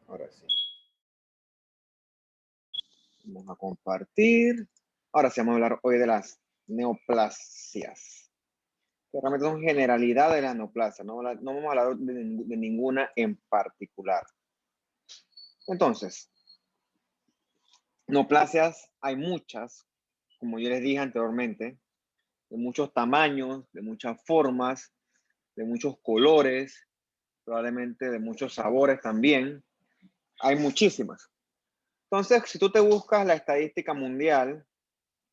Ahora sí. Vamos a compartir. Ahora sí vamos a hablar hoy de las neoplasias, que realmente son generalidades de las neoplasias. No vamos a hablar de ninguna en particular. Entonces, neoplasias hay muchas, como yo les dije anteriormente, de muchos tamaños, de muchas formas, de muchos colores, probablemente de muchos sabores también. Hay muchísimas. Entonces, si tú te buscas la estadística mundial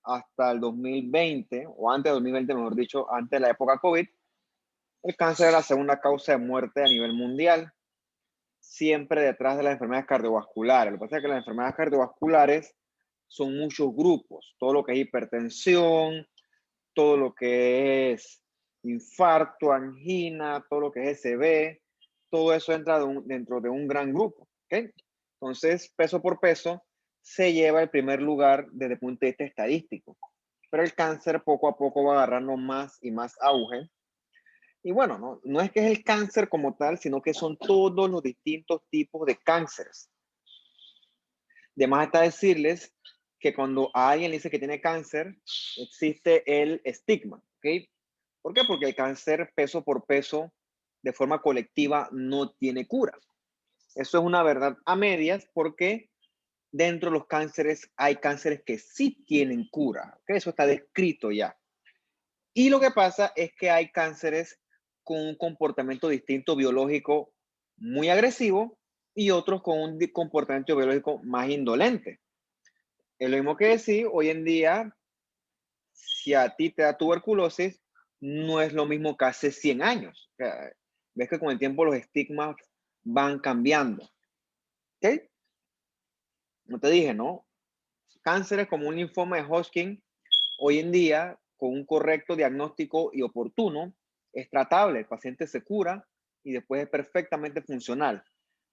hasta el 2020, o antes del 2020, mejor dicho, antes de la época COVID, el cáncer es la segunda causa de muerte a nivel mundial, siempre detrás de las enfermedades cardiovasculares. Lo que pasa es que las enfermedades cardiovasculares son muchos grupos, todo lo que es hipertensión, todo lo que es infarto, angina, todo lo que es SB, todo eso entra dentro de un gran grupo. ¿Okay? Entonces, peso por peso, se lleva el primer lugar desde el punto de vista estadístico. Pero el cáncer poco a poco va agarrando más y más auge. Y bueno, no es que es el cáncer como tal, sino que son todos los distintos tipos de cánceres. De más está decirles que cuando a alguien le dice que tiene cáncer, existe el estigma, ¿ok? ¿Por qué? Porque el cáncer peso por peso, de forma colectiva, no tiene cura. Eso es una verdad a medias porque dentro de los cánceres hay cánceres que sí tienen cura, ¿ok? Eso está descrito ya. Y lo que pasa es que hay cánceres con un comportamiento distinto biológico muy agresivo y otros con un comportamiento biológico más indolente. Es lo mismo que decir, hoy en día, si a ti te da tuberculosis, no es lo mismo que hace 100 años. O sea, ves que con el tiempo los estigmas van cambiando. ¿Ok? No te dije, ¿no? Cánceres como un linfoma de Hodgkin, hoy en día, con un correcto diagnóstico y oportuno, es tratable. El paciente se cura y después es perfectamente funcional.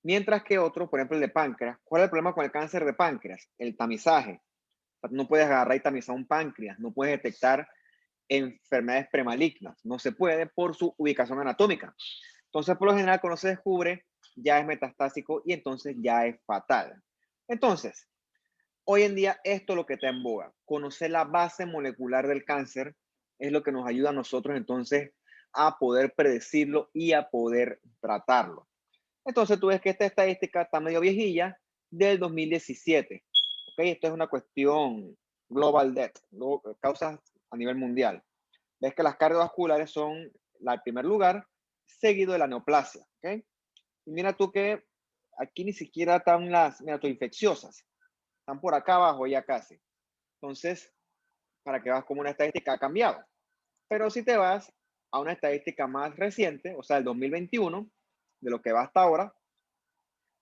Mientras que otros, por ejemplo, el de páncreas. ¿Cuál es el problema con el cáncer de páncreas? El tamizaje. No puedes agarrar y tamizar un páncreas, no puedes detectar enfermedades premalignas, no se puede por su ubicación anatómica. Entonces, por lo general, cuando se descubre, ya es metastásico y entonces ya es fatal. Entonces, hoy en día esto es lo que está en boga. Conocer la base molecular del cáncer es lo que nos ayuda a nosotros entonces a poder predecirlo y a poder tratarlo. Entonces tú ves que esta estadística está medio viejilla del 2017. ¿Okay? Esto es una cuestión global death, causas a nivel mundial. Ves que las cardiovasculares son el primer lugar, seguido de la neoplasia. ¿Okay? Y mira tú que aquí ni siquiera están las, mira tú, infecciosas. Están por acá abajo ya casi. Entonces, para que veas cómo una estadística ha cambiado. Pero si te vas a una estadística más reciente, o sea, el 2021, de lo que va hasta ahora,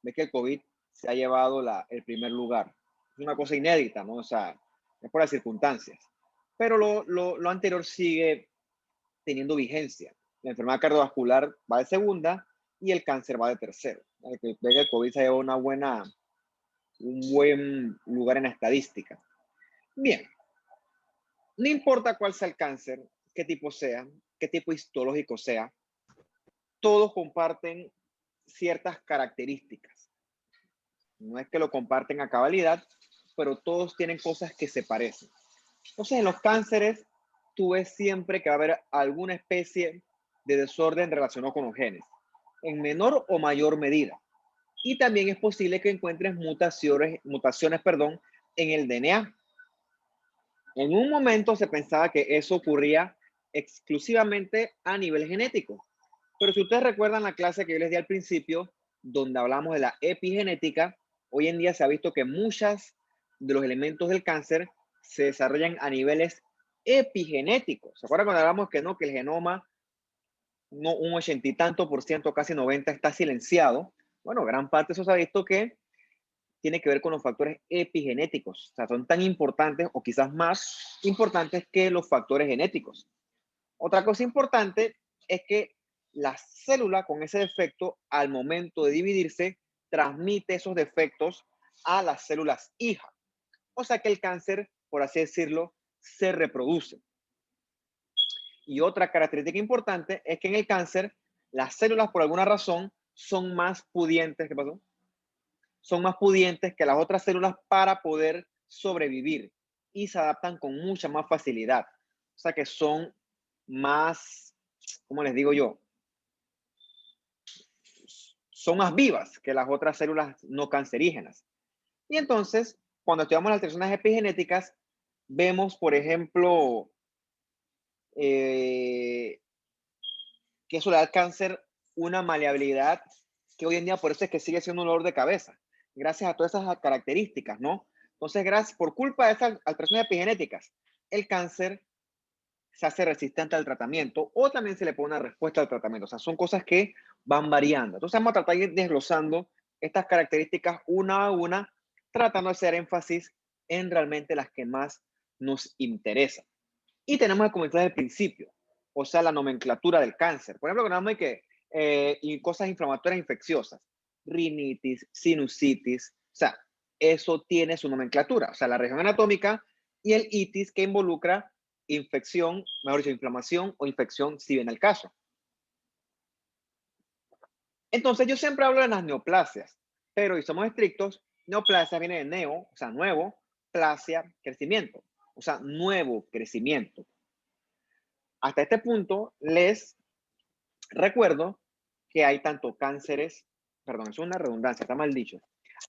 ves que el COVID se ha llevado el primer lugar. Es una cosa inédita, ¿no? O sea, es por las circunstancias. Pero lo anterior sigue teniendo vigencia. La enfermedad cardiovascular va de segunda y el cáncer va de tercero. Ve que el COVID se ha llevado un buen lugar en la estadística. Bien, no importa cuál sea el cáncer, qué tipo sea, qué tipo histológico sea, todos comparten ciertas características. No es que lo comparten a cabalidad, pero todos tienen cosas que se parecen. Entonces, en los cánceres, tú ves siempre que va a haber alguna especie de desorden relacionado con los genes, en menor o mayor medida. Y también es posible que encuentres mutaciones, en el DNA. En un momento se pensaba que eso ocurría exclusivamente a nivel genético. Pero si ustedes recuerdan la clase que yo les di al principio, donde hablamos de la epigenética, hoy en día se ha visto que muchos de los elementos del cáncer se desarrollan a niveles epigenéticos. ¿Se acuerdan cuando hablamos que no, que el genoma, no, un 80 y tanto por ciento, casi 90, está silenciado? Bueno, gran parte de eso se ha visto que tiene que ver con los factores epigenéticos. O sea, son tan importantes o quizás más importantes que los factores genéticos. Otra cosa importante es que la célula con ese defecto, al momento de dividirse, transmite esos defectos a las células hija. O sea que el cáncer, por así decirlo, se reproduce. Y otra característica importante es que en el cáncer, las células, por alguna razón, son más pudientes, ¿qué pasó? Son más pudientes que las otras células para poder sobrevivir y se adaptan con mucha más facilidad. O sea que son más, ¿cómo les digo yo? Son más vivas que las otras células no cancerígenas. Y entonces, cuando estudiamos las alteraciones epigenéticas, vemos, por ejemplo, eh, que eso le da al cáncer una maleabilidad que hoy en día por eso es que sigue siendo un dolor de cabeza, gracias a todas esas características, ¿no? Entonces, gracias, por culpa de esas alteraciones epigenéticas, el cáncer se hace resistente al tratamiento o también se le pone una respuesta al tratamiento. O sea, son cosas que van variando. Entonces, vamos a tratar de ir desglosando estas características una a una, tratando de hacer énfasis en realmente las que más nos interesan. Y tenemos que comenzar desde el principio, o sea, la nomenclatura del cáncer. Por ejemplo, que tenemos que y cosas inflamatorias infecciosas, rinitis, sinusitis, o sea, eso tiene su nomenclatura, o sea, la región anatómica y el itis que involucra infección, mejor dicho, inflamación o infección, si viene el caso. Entonces, yo siempre hablo de las neoplasias, pero si somos estrictos, neoplasia viene de neo, o sea, nuevo, plasia, crecimiento, o sea, nuevo crecimiento. Hasta este punto, les recuerdo que hay tanto cánceres, perdón, es una redundancia, está mal dicho.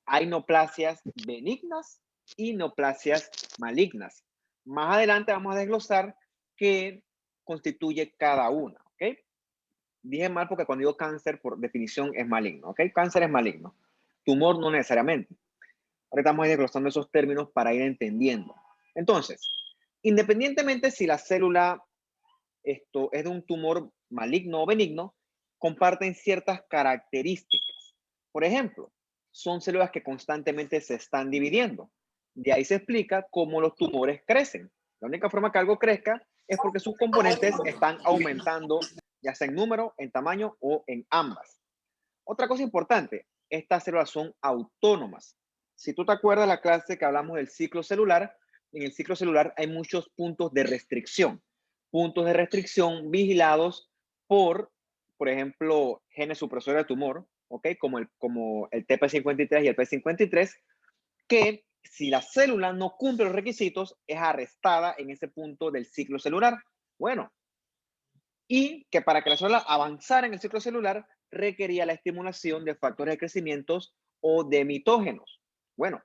Hay neoplasias benignas y neoplasias malignas. Más adelante vamos a desglosar qué constituye cada una, ¿ok? Dije mal porque cuando digo cáncer, por definición, es maligno, ¿ok? Cáncer es maligno. Tumor no necesariamente. Ahorita vamos a ir desglosando esos términos para ir entendiendo. Entonces, independientemente si la célula esto es de un tumor maligno o benigno, comparten ciertas características. Por ejemplo, son células que constantemente se están dividiendo. De ahí se explica cómo los tumores crecen. La única forma que algo crezca es porque sus componentes están aumentando, ya sea en número, en tamaño o en ambas. Otra cosa importante, estas células son autónomas. Si tú te acuerdas de la clase que hablamos del ciclo celular, en el ciclo celular hay muchos puntos de restricción vigilados por ejemplo, genes supresores de tumor, ¿ok? Como el TP53 y el P53, que si la célula no cumple los requisitos, es arrestada en ese punto del ciclo celular. Bueno, y que para que la célula avanzara en el ciclo celular requería la estimulación de factores de crecimiento o de mitógenos. Bueno,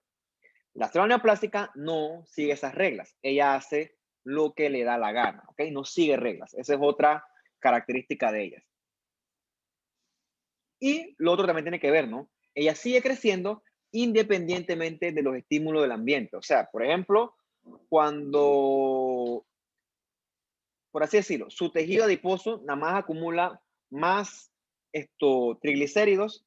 la célula neoplástica no sigue esas reglas. Ella hace lo que le da la gana, ¿ok? No sigue reglas. Esa es otra característica de ellas. Y lo otro también tiene que ver, ¿no? Ella sigue creciendo independientemente de los estímulos del ambiente. O sea, por ejemplo, cuando, por así decirlo, su tejido adiposo nada más acumula más triglicéridos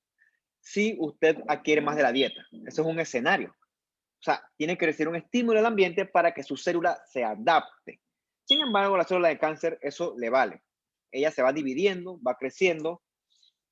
si usted adquiere más de la dieta. Eso es un escenario. O sea, tiene que recibir un estímulo del ambiente para que su célula se adapte. Sin embargo, la célula de cáncer, eso le vale. Ella se va dividiendo, va creciendo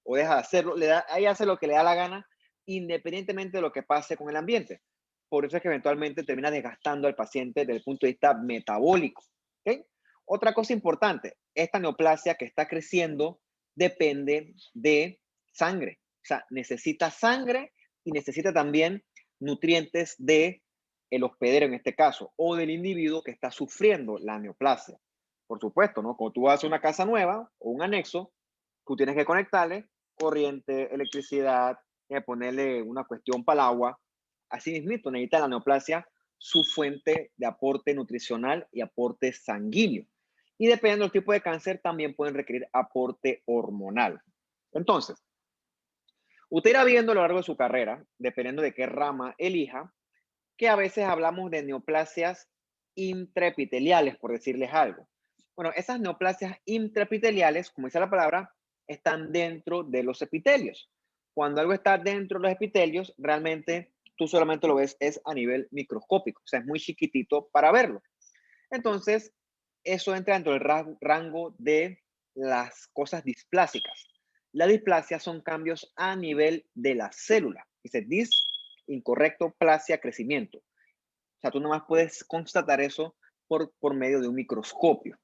o deja de hacerlo. Ella hace lo que le da la gana independientemente de lo que pase con el ambiente. Por eso es que eventualmente termina desgastando al paciente desde el punto de vista metabólico. ¿Okay? Otra cosa importante, esta neoplasia que está creciendo depende de sangre. O sea, necesita sangre y necesita también nutrientes de el hospedero en este caso, o del individuo que está sufriendo la neoplasia. Por supuesto, ¿no? Cuando tú vas a una casa nueva o un anexo, tú tienes que conectarle corriente, electricidad, ponerle una cuestión para el agua. Así mismo, necesita la neoplasia su fuente de aporte nutricional y aporte sanguíneo. Y dependiendo del tipo de cáncer, también pueden requerir aporte hormonal. Entonces, usted irá viendo a lo largo de su carrera, dependiendo de qué rama elija, que a veces hablamos de neoplasias intraepiteliales, por decirles algo. Bueno, esas neoplasias intraepiteliales, como dice la palabra, están dentro de los epitelios. Cuando algo está dentro de los epitelios, realmente tú solamente lo ves es a nivel microscópico, o sea, es muy chiquitito para verlo. Entonces, eso entra dentro del rango de las cosas displásicas. La displasia son cambios a nivel de la célula. Dice dis, incorrecto, plasia, crecimiento. O sea, tú nomás puedes constatar eso por medio de un microscopio.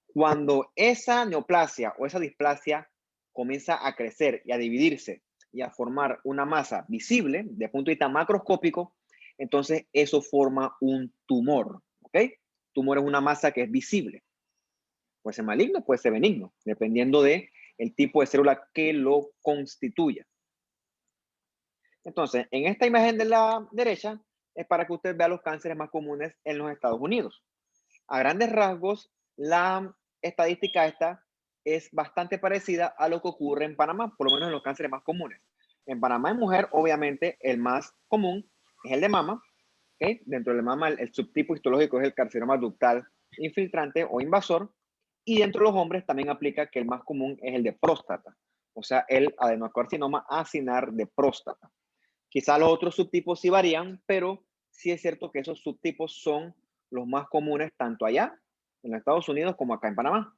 Cuando esa neoplasia o esa displasia comienza a crecer y a dividirse y a formar una masa visible de punto de vista macroscópico, entonces eso forma un tumor, ¿ok? Tumor es una masa que es visible. Puede ser maligno, puede ser benigno, dependiendo de el tipo de célula que lo constituya. Entonces, en esta imagen de la derecha es para que usted vea los cánceres más comunes en los Estados Unidos. A grandes rasgos, la estadística esta es bastante parecida a lo que ocurre en Panamá, por lo menos en los cánceres más comunes. En Panamá en mujer, obviamente, el más común es el de mama. ¿Okay? Dentro del mama, el subtipo histológico es el carcinoma ductal infiltrante o invasor. Y dentro de los hombres también aplica que el más común es el de próstata, o sea, el adenocarcinoma acinar de próstata. Quizá los otros subtipos sí varían, pero sí es cierto que esos subtipos son los más comunes tanto allá, en los Estados Unidos, como acá en Panamá.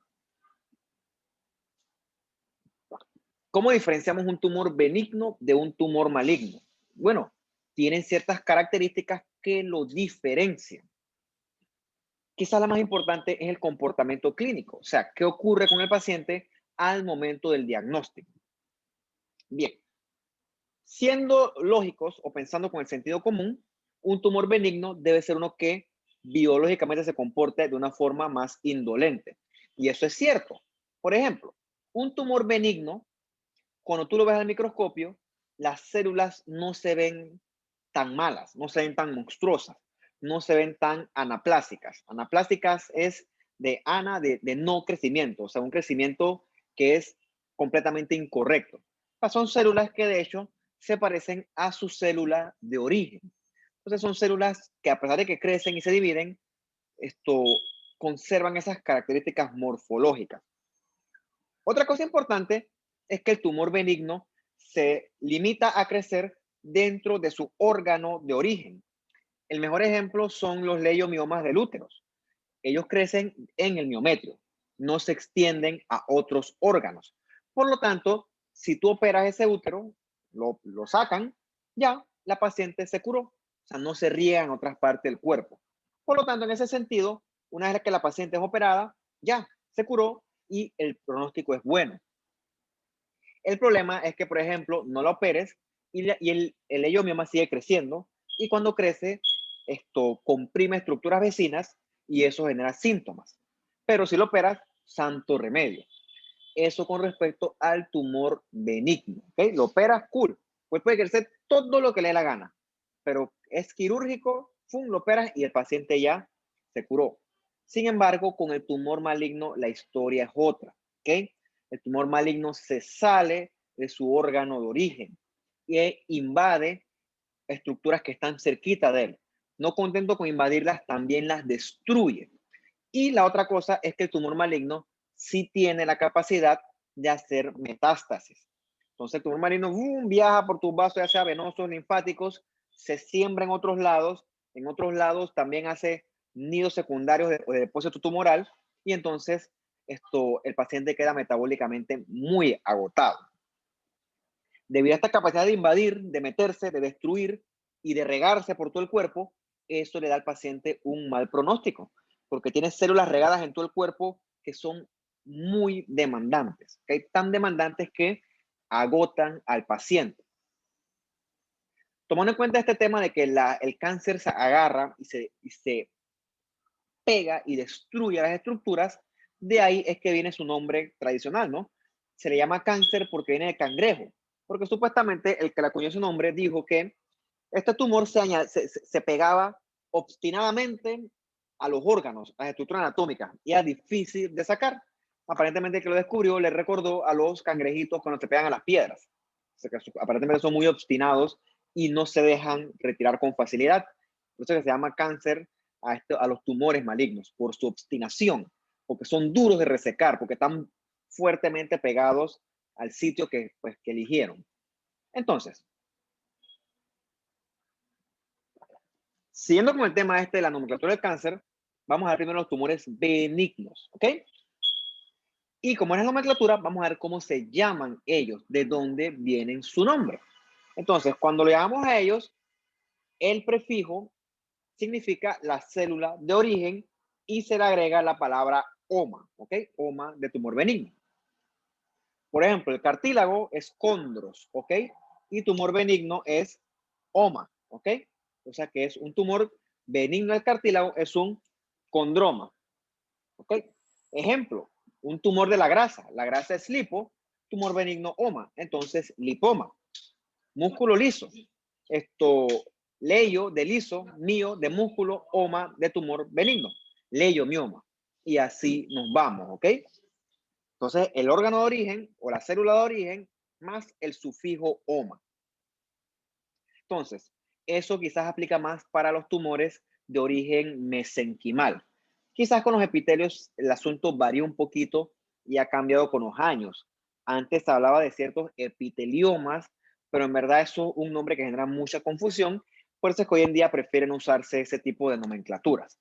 ¿Cómo diferenciamos un tumor benigno de un tumor maligno? Bueno, tienen ciertas características que lo diferencian. Quizás la más importante es el comportamiento clínico, o sea, qué ocurre con el paciente al momento del diagnóstico. Bien, siendo lógicos o pensando con el sentido común, un tumor benigno debe ser uno que biológicamente se comporte de una forma más indolente. Y eso es cierto. Por ejemplo, un tumor benigno, cuando tú lo ves al microscopio, las células no se ven tan malas, no se ven tan monstruosas, no se ven tan anaplásicas. Anaplásicas es de ana, de no crecimiento, o sea, un crecimiento que es completamente incorrecto. Son células que de hecho se parecen a su célula de origen. Entonces son células que a pesar de que crecen y se dividen, esto conservan esas características morfológicas. Otra cosa importante es que el tumor benigno se limita a crecer dentro de su órgano de origen. El mejor ejemplo son los leiomiomas del útero. Ellos crecen en el miometrio, no se extienden a otros órganos. Por lo tanto, si tú operas ese útero, lo sacan, ya la paciente se curó. O sea, no se riega en otras partes del cuerpo. Por lo tanto, en ese sentido, una vez que la paciente es operada, ya se curó y el pronóstico es bueno. El problema es que, por ejemplo, no la operes y el leiomioma sigue creciendo y cuando crece, esto comprime estructuras vecinas y eso genera síntomas. Pero si lo operas, santo remedio. Eso con respecto al tumor benigno. ¿Okay? Lo operas, cool. Pues puede crecer todo lo que le dé la gana, pero es quirúrgico, ¡fum! Lo operas y el paciente ya se curó. Sin embargo, con el tumor maligno la historia es otra. ¿Okay? El tumor maligno se sale de su órgano de origen e invade estructuras que están cerquita de él. No contento con invadirlas, también las destruye. Y la otra cosa es que el tumor maligno sí tiene la capacidad de hacer metástasis. Entonces el tumor maligno viaja por tus vasos, ya sea venosos, linfáticos, se siembra en otros lados también hace nidos secundarios de depósito tumoral y entonces el paciente queda metabólicamente muy agotado. Debido a esta capacidad de invadir, de meterse, de destruir y de regarse por todo el cuerpo, eso le da al paciente un mal pronóstico, porque tiene células regadas en todo el cuerpo que son muy demandantes, ¿okay? Tan demandantes que agotan al paciente. Tomando en cuenta este tema de que el cáncer se agarra y se pega y destruye las estructuras, de ahí es que viene su nombre tradicional, ¿no? Se le llama cáncer porque viene de cangrejo, porque supuestamente el que le acuñó su nombre dijo que este tumor se pegaba obstinadamente a los órganos, a las estructuras anatómicas, y era difícil de sacar. Aparentemente el que lo descubrió le recordó a los cangrejitos cuando se pegan a las piedras. O sea, que aparentemente son muy obstinados y no se dejan retirar con facilidad. Por eso que se llama cáncer a los tumores malignos, por su obstinación, porque son duros de resecar, porque están fuertemente pegados al sitio que eligieron. Entonces, siguiendo con el tema de la nomenclatura del cáncer, vamos a ver primero los tumores benignos, ¿ok? Y como es la nomenclatura, vamos a ver cómo se llaman ellos, de dónde vienen su nombre. Entonces, cuando le llamamos a ellos, el prefijo significa la célula de origen y se le agrega la palabra OMA, ¿ok? OMA de tumor benigno. Por ejemplo, el cartílago es condros, ¿ok? Y tumor benigno es oma, ¿ok? O sea que es un tumor benigno del cartílago, es un condroma, ¿ok? Ejemplo, un tumor de la grasa es lipo, tumor benigno oma, entonces lipoma. Músculo liso, leyo de liso, mío de músculo, oma de tumor benigno, leiomioma. Y así nos vamos, ¿ok? Entonces, el órgano de origen o la célula de origen más el sufijo oma. Entonces, eso quizás aplica más para los tumores de origen mesenquimal. Quizás con los epitelios el asunto varía un poquito y ha cambiado con los años. Antes se hablaba de ciertos epiteliomas, pero en verdad eso es un nombre que genera mucha confusión, por eso es que hoy en día prefieren usarse ese tipo de nomenclaturas.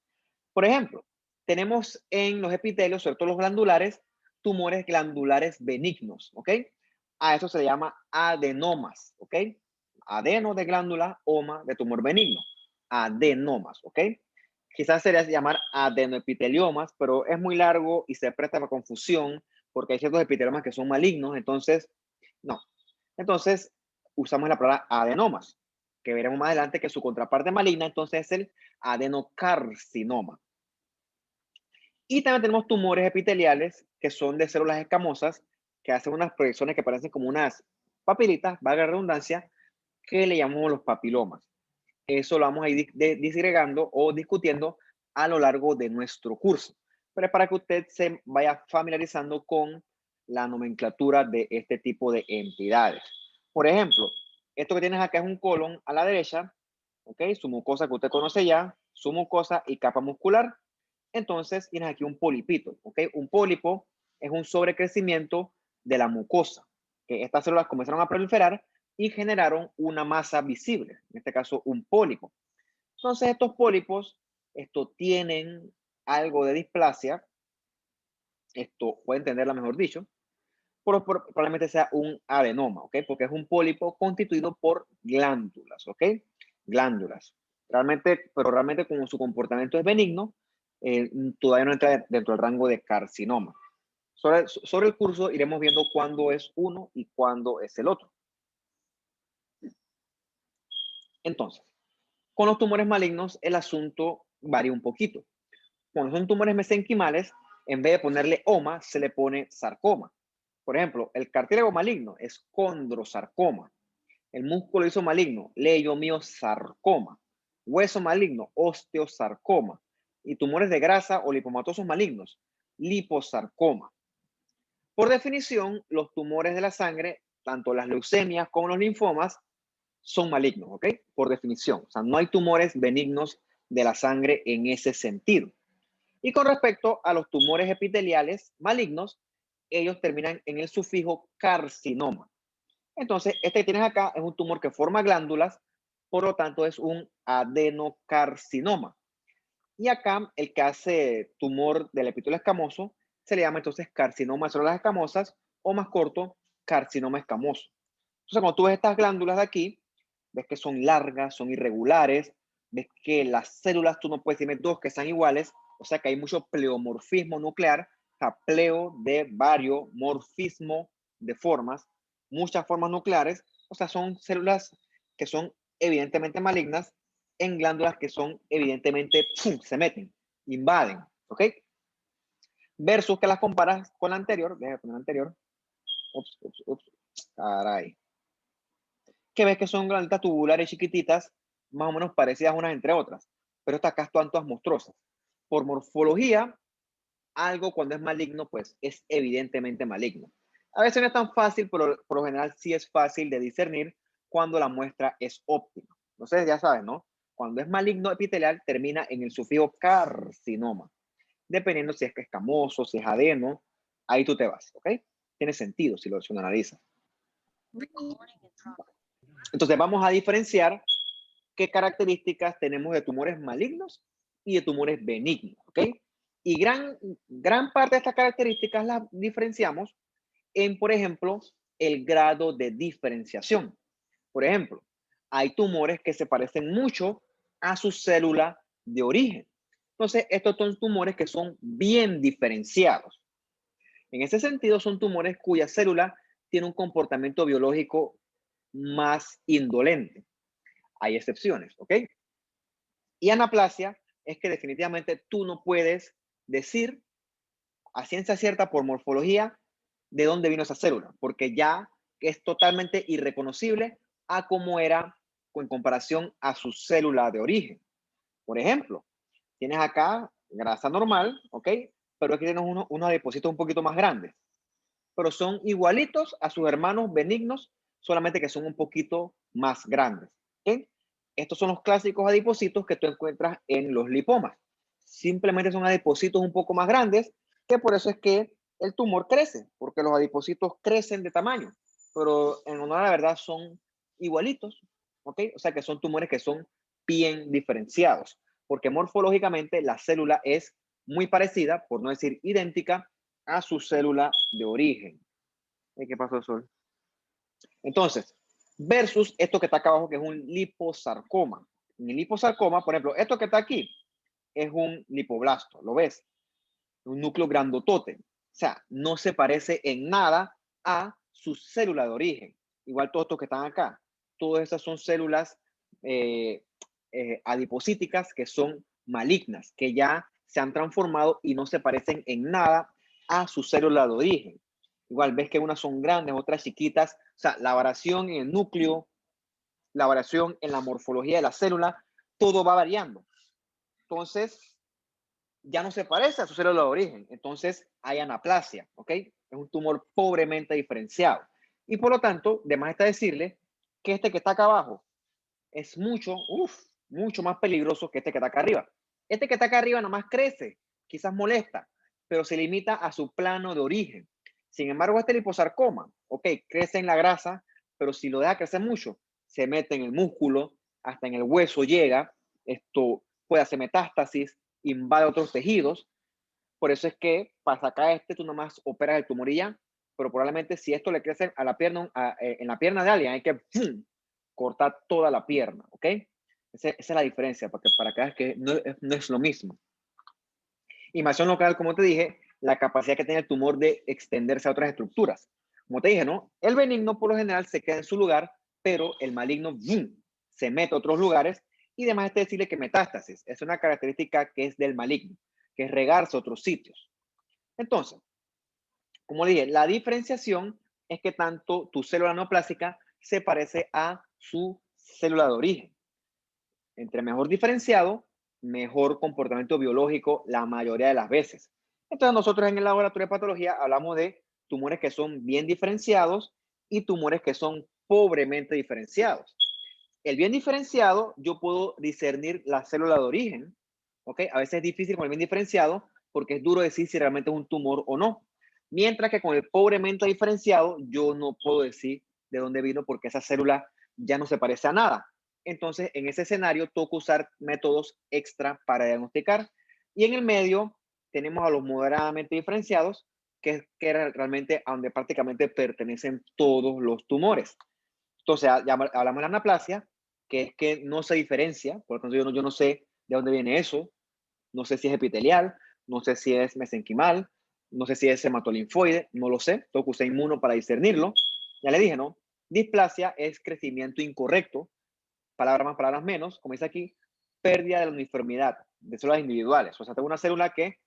Por ejemplo, tenemos en los epitelios, sobre todo los glandulares, tumores glandulares benignos, ¿ok? A eso se le llama adenomas, ¿ok? Adeno de glándula, oma de tumor benigno. Adenomas, ¿ok? Quizás sería llamar adenoepiteliomas, pero es muy largo y se presta para confusión porque hay ciertos epiteliomas que son malignos, entonces, no. Entonces, usamos la palabra adenomas, que veremos más adelante que su contraparte maligna, entonces es el adenocarcinoma. Y también tenemos tumores epiteliales que son de células escamosas que hacen unas proyecciones que parecen como unas papilitas, valga la redundancia, que le llamamos los papilomas. Eso lo vamos a ir disgregando o discutiendo a lo largo de nuestro curso. Pero es para que usted se vaya familiarizando con la nomenclatura de este tipo de entidades. Por ejemplo, esto que tienes acá es un colon a la derecha, ¿ok? Su mucosa que usted conoce ya, su mucosa y capa muscular. Entonces tienes aquí un polipito, ¿ok? Un pólipo es un sobrecrecimiento de la mucosa, que estas células comenzaron a proliferar y generaron una masa visible, en este caso un pólipo. Entonces estos pólipos, tienen algo de displasia, esto puede entenderla mejor dicho, probablemente sea un adenoma, ¿ok? Porque es un pólipo constituido por glándulas, ¿ok? Glándulas. Pero realmente como su comportamiento es benigno, todavía no entra dentro del rango de carcinoma. Sobre el curso iremos viendo cuándo es uno y cuándo es el otro. Entonces, con los tumores malignos el asunto varía un poquito. Cuando son tumores mesenquimales, en vez de ponerle oma, se le pone sarcoma. Por ejemplo, el cartílago maligno es condrosarcoma. El músculo liso maligno, leiomiosarcoma. Hueso maligno, osteosarcoma. Y tumores de grasa o lipomatosos malignos, liposarcoma. Por definición, los tumores de la sangre, tanto las leucemias como los linfomas, son malignos, ¿ok? Por definición. O sea, no hay tumores benignos de la sangre en ese sentido. Y con respecto a los tumores epiteliales malignos, ellos terminan en el sufijo carcinoma. Entonces, este que tienes acá es un tumor que forma glándulas, por lo tanto es un adenocarcinoma. Y acá el que hace tumor del epitelio escamoso se le llama entonces carcinoma de células escamosas o más corto, carcinoma escamoso. Entonces, cuando tú ves estas glándulas de aquí, ves que son largas, son irregulares, ves que las células tú no puedes tener dos que sean iguales, o sea que hay mucho pleomorfismo nuclear, o sea, pleo de variomorfismo de formas, muchas formas nucleares, o sea, son células que son evidentemente malignas en glándulas que son evidentemente, ¡pum!, se meten, invaden, ¿ok? Versus que las comparas con la anterior, déjame poner la anterior, caray, que ves que son glándulas tubulares chiquititas, más o menos parecidas unas entre otras, pero estas acá están todas monstruosas. Por morfología, algo cuando es maligno, pues es evidentemente maligno. A veces no es tan fácil, pero por lo general sí es fácil de discernir cuando la muestra es óptima. Entonces ya sabes, ¿no? Cuando es maligno epitelial, termina en el sufijo carcinoma. Dependiendo si es que escamoso, si es adeno, ahí tú te vas, ¿ok? Tiene sentido si lo analizas. Entonces vamos a diferenciar qué características tenemos de tumores malignos y de tumores benignos, ¿ok? Y gran parte de estas características las diferenciamos en, por ejemplo, el grado de diferenciación. Por ejemplo, hay tumores que se parecen mucho a su célula de origen. Entonces, estos son tumores que son bien diferenciados. En ese sentido, son tumores cuya célula tiene un comportamiento biológico más indolente. Hay excepciones, ¿ok? Y anaplasia es que definitivamente tú no puedes decir a ciencia cierta por morfología de dónde vino esa célula, porque ya es totalmente irreconocible a cómo era en comparación a su célula de origen. Por ejemplo, tienes acá grasa normal, ¿ok? Pero aquí tienes unos adipocitos un poquito más grandes, pero son igualitos a sus hermanos benignos, solamente que son un poquito más grandes, ¿ok? Estos son los clásicos adipocitos que tú encuentras en los lipomas. Simplemente son adipocitos un poco más grandes, que por eso es que el tumor crece, porque los adipocitos crecen de tamaño, pero en honor a la verdad son igualitos, ¿ok? O sea que son tumores que son bien diferenciados, porque morfológicamente la célula es muy parecida, por no decir idéntica, a su célula de origen. ¿Qué pasó, Sol? Entonces, versus esto que está acá abajo, que es un liposarcoma. En el liposarcoma, por ejemplo, esto que está aquí es un lipoblasto, ¿lo ves? Un núcleo grandotote. O sea, no se parece en nada a su célula de origen. Igual todos estos que están acá. Todas esas son células adipocíticas que son malignas, que ya se han transformado y no se parecen en nada a su célula de origen. Igual ves que unas son grandes, otras chiquitas. O sea, la variación en el núcleo, la variación en la morfología de la célula, todo va variando. Entonces, ya no se parece a su célula de origen. Entonces, hay anaplasia, ¿ok? Es un tumor pobremente diferenciado. Y por lo tanto, de más está decirle que este que está acá abajo es mucho más peligroso que este que está acá arriba. Este que está acá arriba nada más crece, quizás molesta, pero se limita a su plano de origen. Sin embargo, este liposarcoma, ok, crece en la grasa, pero si lo deja crecer mucho, se mete en el músculo, hasta en el hueso llega, esto puede hacer metástasis, invade otros tejidos. Por eso es que para sacar este, tú nomás operas el tumor y ya, pero probablemente si esto le crece a la pierna, en la pierna de alguien, hay que ¡pum!, cortar toda la pierna, ¿ok? Esa es la diferencia, porque para que veas que no es lo mismo. Invasión local, como te dije, la capacidad que tiene el tumor de extenderse a otras estructuras. Como te dije, ¿no? El benigno por lo general se queda en su lugar, pero el maligno ¡bum!, se mete a otros lugares y además es decirle que metástasis es una característica que es del maligno, que es regarse a otros sitios. Entonces, como le dije, la diferenciación es que tanto tu célula neoplásica se parece a su célula de origen. Entre mejor diferenciado, mejor comportamiento biológico la mayoría de las veces. Entonces nosotros en el laboratorio de patología hablamos de tumores que son bien diferenciados y tumores que son pobremente diferenciados. El bien diferenciado, yo puedo discernir la célula de origen, ¿ok? A veces es difícil con el bien diferenciado porque es duro decir si realmente es un tumor o no. Mientras que con el pobremente diferenciado, yo no puedo decir de dónde vino porque esa célula ya no se parece a nada. Entonces, en ese escenario, toca usar métodos extra para diagnosticar. Y en el medio, tenemos a los moderadamente diferenciados, que es realmente a donde prácticamente pertenecen todos los tumores. Entonces, ya hablamos de la anaplasia, que es que no se diferencia, por lo tanto, yo no sé de dónde viene eso, no sé si es epitelial, no sé si es mesenquimal, no sé si es hematolinfoide, no lo sé, tengo que usar inmuno para discernirlo. Ya le dije, ¿no? Displasia es crecimiento incorrecto, palabras más, palabras menos, como dice aquí, pérdida de la uniformidad de células individuales. O sea, tengo una célula que,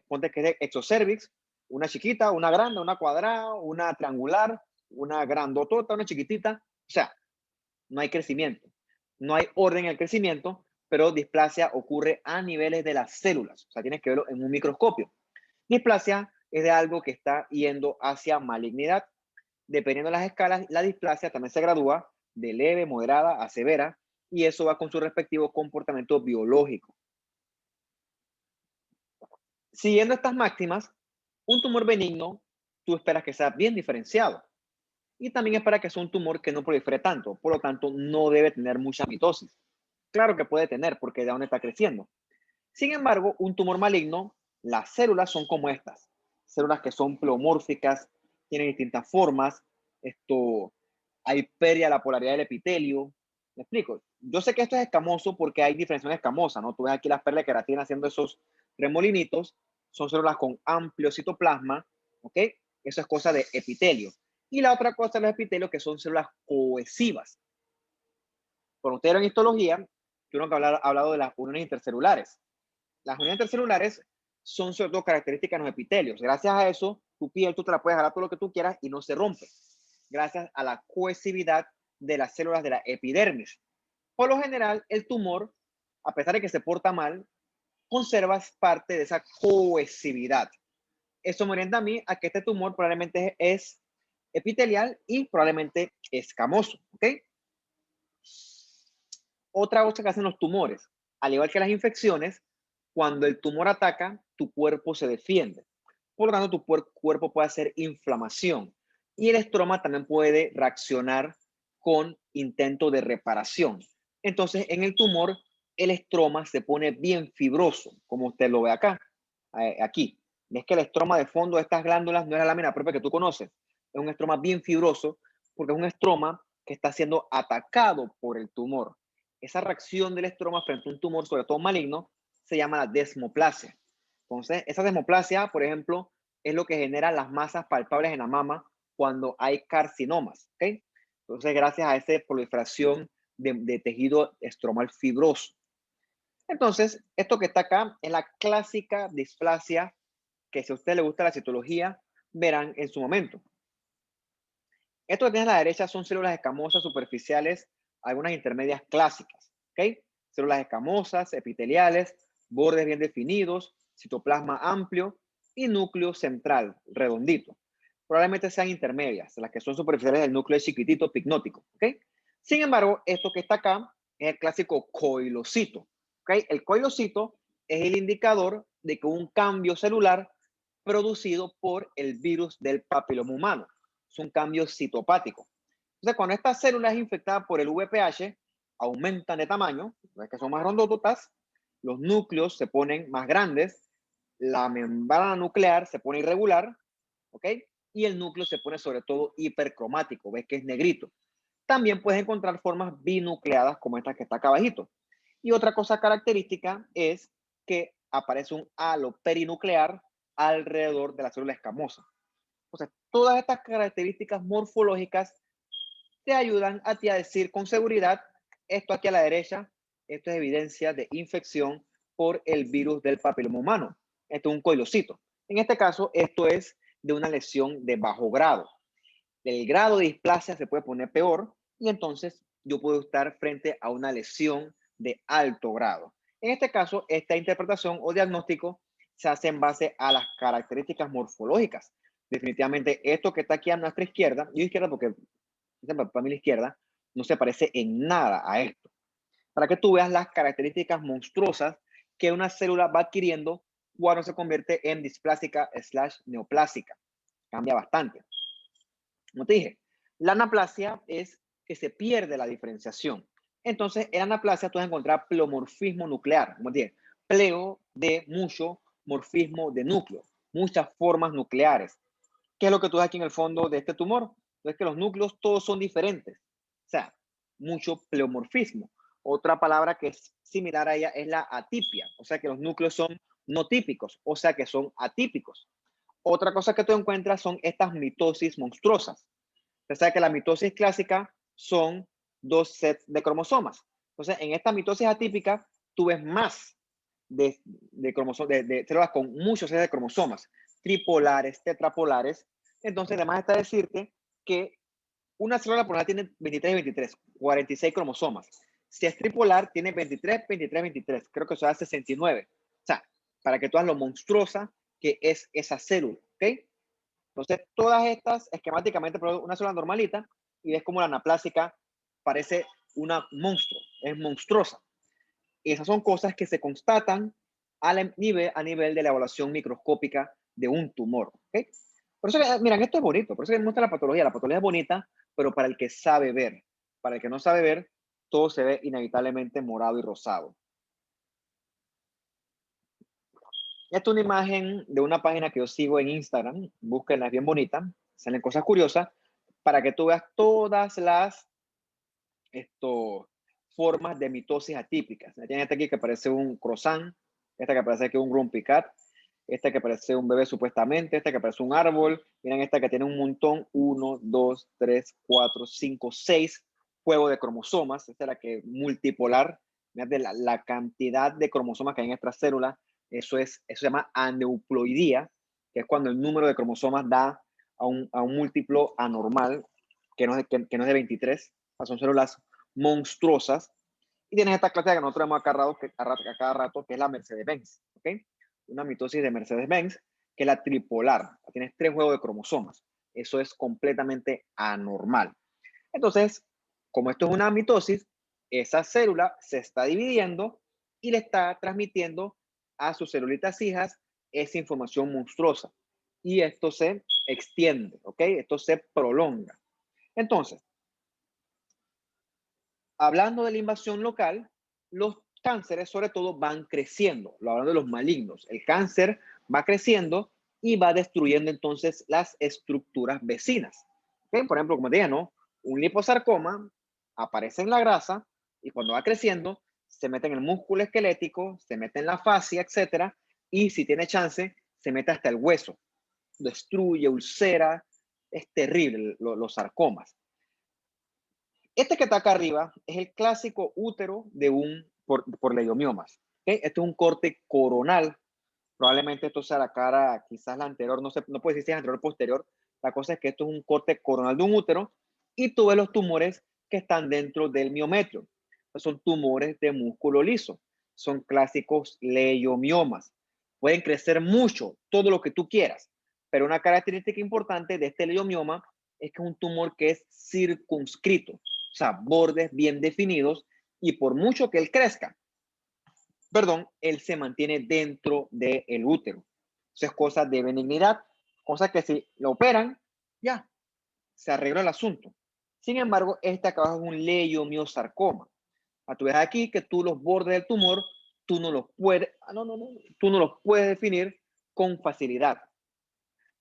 ponte que es de exocervix, una chiquita, una grande, una cuadrada, una triangular, una grandotota, una chiquitita. O sea, no hay crecimiento, no hay orden en el crecimiento, pero displasia ocurre a niveles de las células. O sea, tienes que verlo en un microscopio. Displasia es de algo que está yendo hacia malignidad. Dependiendo de las escalas, la displasia también se gradúa de leve, moderada a severa, y eso va con su respectivo comportamiento biológico. Siguiendo estas máximas, un tumor benigno, tú esperas que sea bien diferenciado. Y también es para que sea un tumor que no prolifere tanto, por lo tanto no debe tener mucha mitosis. Claro que puede tener, porque de dónde está creciendo. Sin embargo, un tumor maligno, las células son como estas, células que son pleomórficas, tienen distintas formas, hay pérdida de la polaridad del epitelio. ¿Me explico? Yo sé que esto es escamoso porque hay diferenciación escamosa, ¿no? Tú ves aquí las perlas de queratina haciendo esos remolinitos, son células con amplio citoplasma, ¿ok? Eso es cosa de epitelio. Y la otra cosa de los epitelios, que son células cohesivas. Cuando ustedes en histología, tuvieron que hablar hablado de las uniones intercelulares. Las uniones intercelulares son sobre todo características de los epitelios. Gracias a eso, tu piel tú te la puedes jalar todo lo que tú quieras y no se rompe. Gracias a la cohesividad de las células de la epidermis. Por lo general, el tumor, a pesar de que se porta mal, conserva parte de esa cohesividad. Eso me orienta a mí a que este tumor probablemente es epitelial y probablemente escamoso. ¿Ok? Otra cosa que hacen los tumores, al igual que las infecciones, cuando el tumor ataca, tu cuerpo se defiende. Por lo tanto, tu cuerpo puede hacer inflamación. Y el estroma también puede reaccionar con intento de reparación. Entonces, en el tumor, el estroma se pone bien fibroso, como usted lo ve acá, aquí. Es que el estroma de fondo de estas glándulas no es la lámina propia que tú conoces. Es un estroma bien fibroso porque es un estroma que está siendo atacado por el tumor. Esa reacción del estroma frente a un tumor, sobre todo maligno, se llama la desmoplasia. Entonces, esa desmoplasia, por ejemplo, es lo que genera las masas palpables en la mama cuando hay carcinomas. ¿Okay? Entonces, gracias a esa proliferación de tejido estromal fibroso. Entonces, esto que está acá es la clásica displasia que si a usted le gusta la citología, verán en su momento. Esto que tienes a la derecha son células escamosas superficiales, algunas intermedias clásicas. ¿Ok? Células escamosas, epiteliales, bordes bien definidos, citoplasma amplio y núcleo central, redondito. Probablemente sean intermedias, las que son superficiales del núcleo chiquitito, picnótico. ¿Ok? Sin embargo, esto que está acá es el clásico coilocito. ¿Ok? El coilocito es el indicador de que un cambio celular producido por el virus del papiloma humano. Es un cambio citopático. Entonces, cuando esta célula es infectada por el VPH, aumentan de tamaño, es que son más rondotas, los núcleos se ponen más grandes, la membrana nuclear se pone irregular, ¿ok? Y el núcleo se pone sobre todo hipercromático, ves que es negrito. También puedes encontrar formas binucleadas como esta que está acá abajito. Y otra cosa característica es que aparece un halo perinuclear alrededor de la célula escamosa. O sea, todas estas características morfológicas te ayudan a ti a decir con seguridad, esto aquí a la derecha, esto es evidencia de infección por el virus del papiloma humano. Esto es un coilocito. En este caso, esto es de una lesión de bajo grado. El grado de displasia se puede poner peor y entonces yo puedo estar frente a una lesión de alto grado. En este caso, esta interpretación o diagnóstico se hace en base a las características morfológicas. Definitivamente, esto que está aquí a nuestra izquierda, yo izquierda porque para mí la izquierda, no se parece en nada a esto. Para que tú veas las características monstruosas que una célula va adquiriendo cuando se convierte en displásica / neoplásica. Cambia bastante. Como te dije, la anaplasia es que se pierde la diferenciación. Entonces, en anaplasia tú vas a encontrar pleomorfismo nuclear. Como te dije, pleo de mucho, morfismo de núcleo, muchas formas nucleares. ¿Qué es lo que tú ves aquí en el fondo de este tumor? Es que los núcleos todos son diferentes. O sea, mucho pleomorfismo. Otra palabra que es similar a ella es la atipia. O sea, que los núcleos son no típicos, o sea, que son atípicos. Otra cosa que tú encuentras son estas mitosis monstruosas. Usted sabe que la mitosis clásica son 2 sets de cromosomas. Entonces, en esta mitosis atípica, tú ves más de células con muchos sets de cromosomas, tripolares, tetrapolares. Entonces, además está decirte que una célula polar tiene 23 y 23, 46 cromosomas. Si es tripolar, tiene 23, 23, 23. Creo que eso da 69. O sea, para que tú veas lo monstruosa que es esa célula, ¿ok? Entonces, todas estas esquemáticamente una célula normalita y ves como la anaplásica parece una monstruo, es monstruosa. Y esas son cosas que se constatan a nivel de la evaluación microscópica de un tumor. ¿Okay? Por eso, miren, esto es bonito, por eso que me gusta la patología. La patología es bonita, pero para el que sabe ver. Para el que no sabe ver, todo se ve inevitablemente morado y rosado. Esta es una imagen de una página que yo sigo en Instagram. Búsquenla, es bien bonita. Salen cosas curiosas para que tú veas todas las formas de mitosis atípicas. Tiene esta aquí que parece un croissant, esta que parece que es un grumpy cat. esta que parece un bebé supuestamente, esta que parece un árbol, miren esta que tiene un montón, 1, 2, 3, 4, 5, 6 juegos de cromosomas, esta es la que multipolar, la cantidad de cromosomas que hay en esta célula, eso se llama aneuploidía, que es cuando el número de cromosomas da a un múltiplo anormal, que no es de 23, son células monstruosas, y tienes esta clase que nosotros hemos agarrado a cada rato, que es la Mercedes-Benz, ¿ok? Una mitosis de Mercedes-Benz, que es la tripolar. Tienes 3 juegos de cromosomas. Eso es completamente anormal. Entonces, como esto es una mitosis, esa célula se está dividiendo y le está transmitiendo a sus celulitas hijas esa información monstruosa. Y esto se extiende, ¿ok? Esto se prolonga. Entonces, hablando de la invasión local, los cánceres sobre todo van creciendo, hablando de los malignos. El cáncer va creciendo y va destruyendo entonces las estructuras vecinas. ¿Okay? Por ejemplo, como te dije, ¿no? Un liposarcoma aparece en la grasa y cuando va creciendo se mete en el músculo esquelético, se mete en la fascia, etcétera, y si tiene chance, se mete hasta el hueso. Destruye, ulcera, es terrible los sarcomas. Este que está acá arriba es el clásico útero de por leiomiomas. ¿Okay? Este es un corte coronal. Probablemente esto sea la cara, quizás la anterior, no sé, no puedo decir si es anterior o posterior. La cosa es que esto es un corte coronal de un útero y tú ves los tumores que están dentro del miometrio. Son tumores de músculo liso. Son clásicos leiomiomas. Pueden crecer mucho, todo lo que tú quieras. Pero una característica importante de este leiomioma es que es un tumor que es circunscrito. O sea, bordes bien definidos y por mucho que él crezca, él se mantiene dentro del útero. Eso es cosa de benignidad, cosa que si lo operan, ya, se arregla el asunto. Sin embargo, este acá abajo es un leiomiosarcoma. Tú ves aquí que tú los bordes del tumor, tú no los puedes, tú no los puedes definir con facilidad.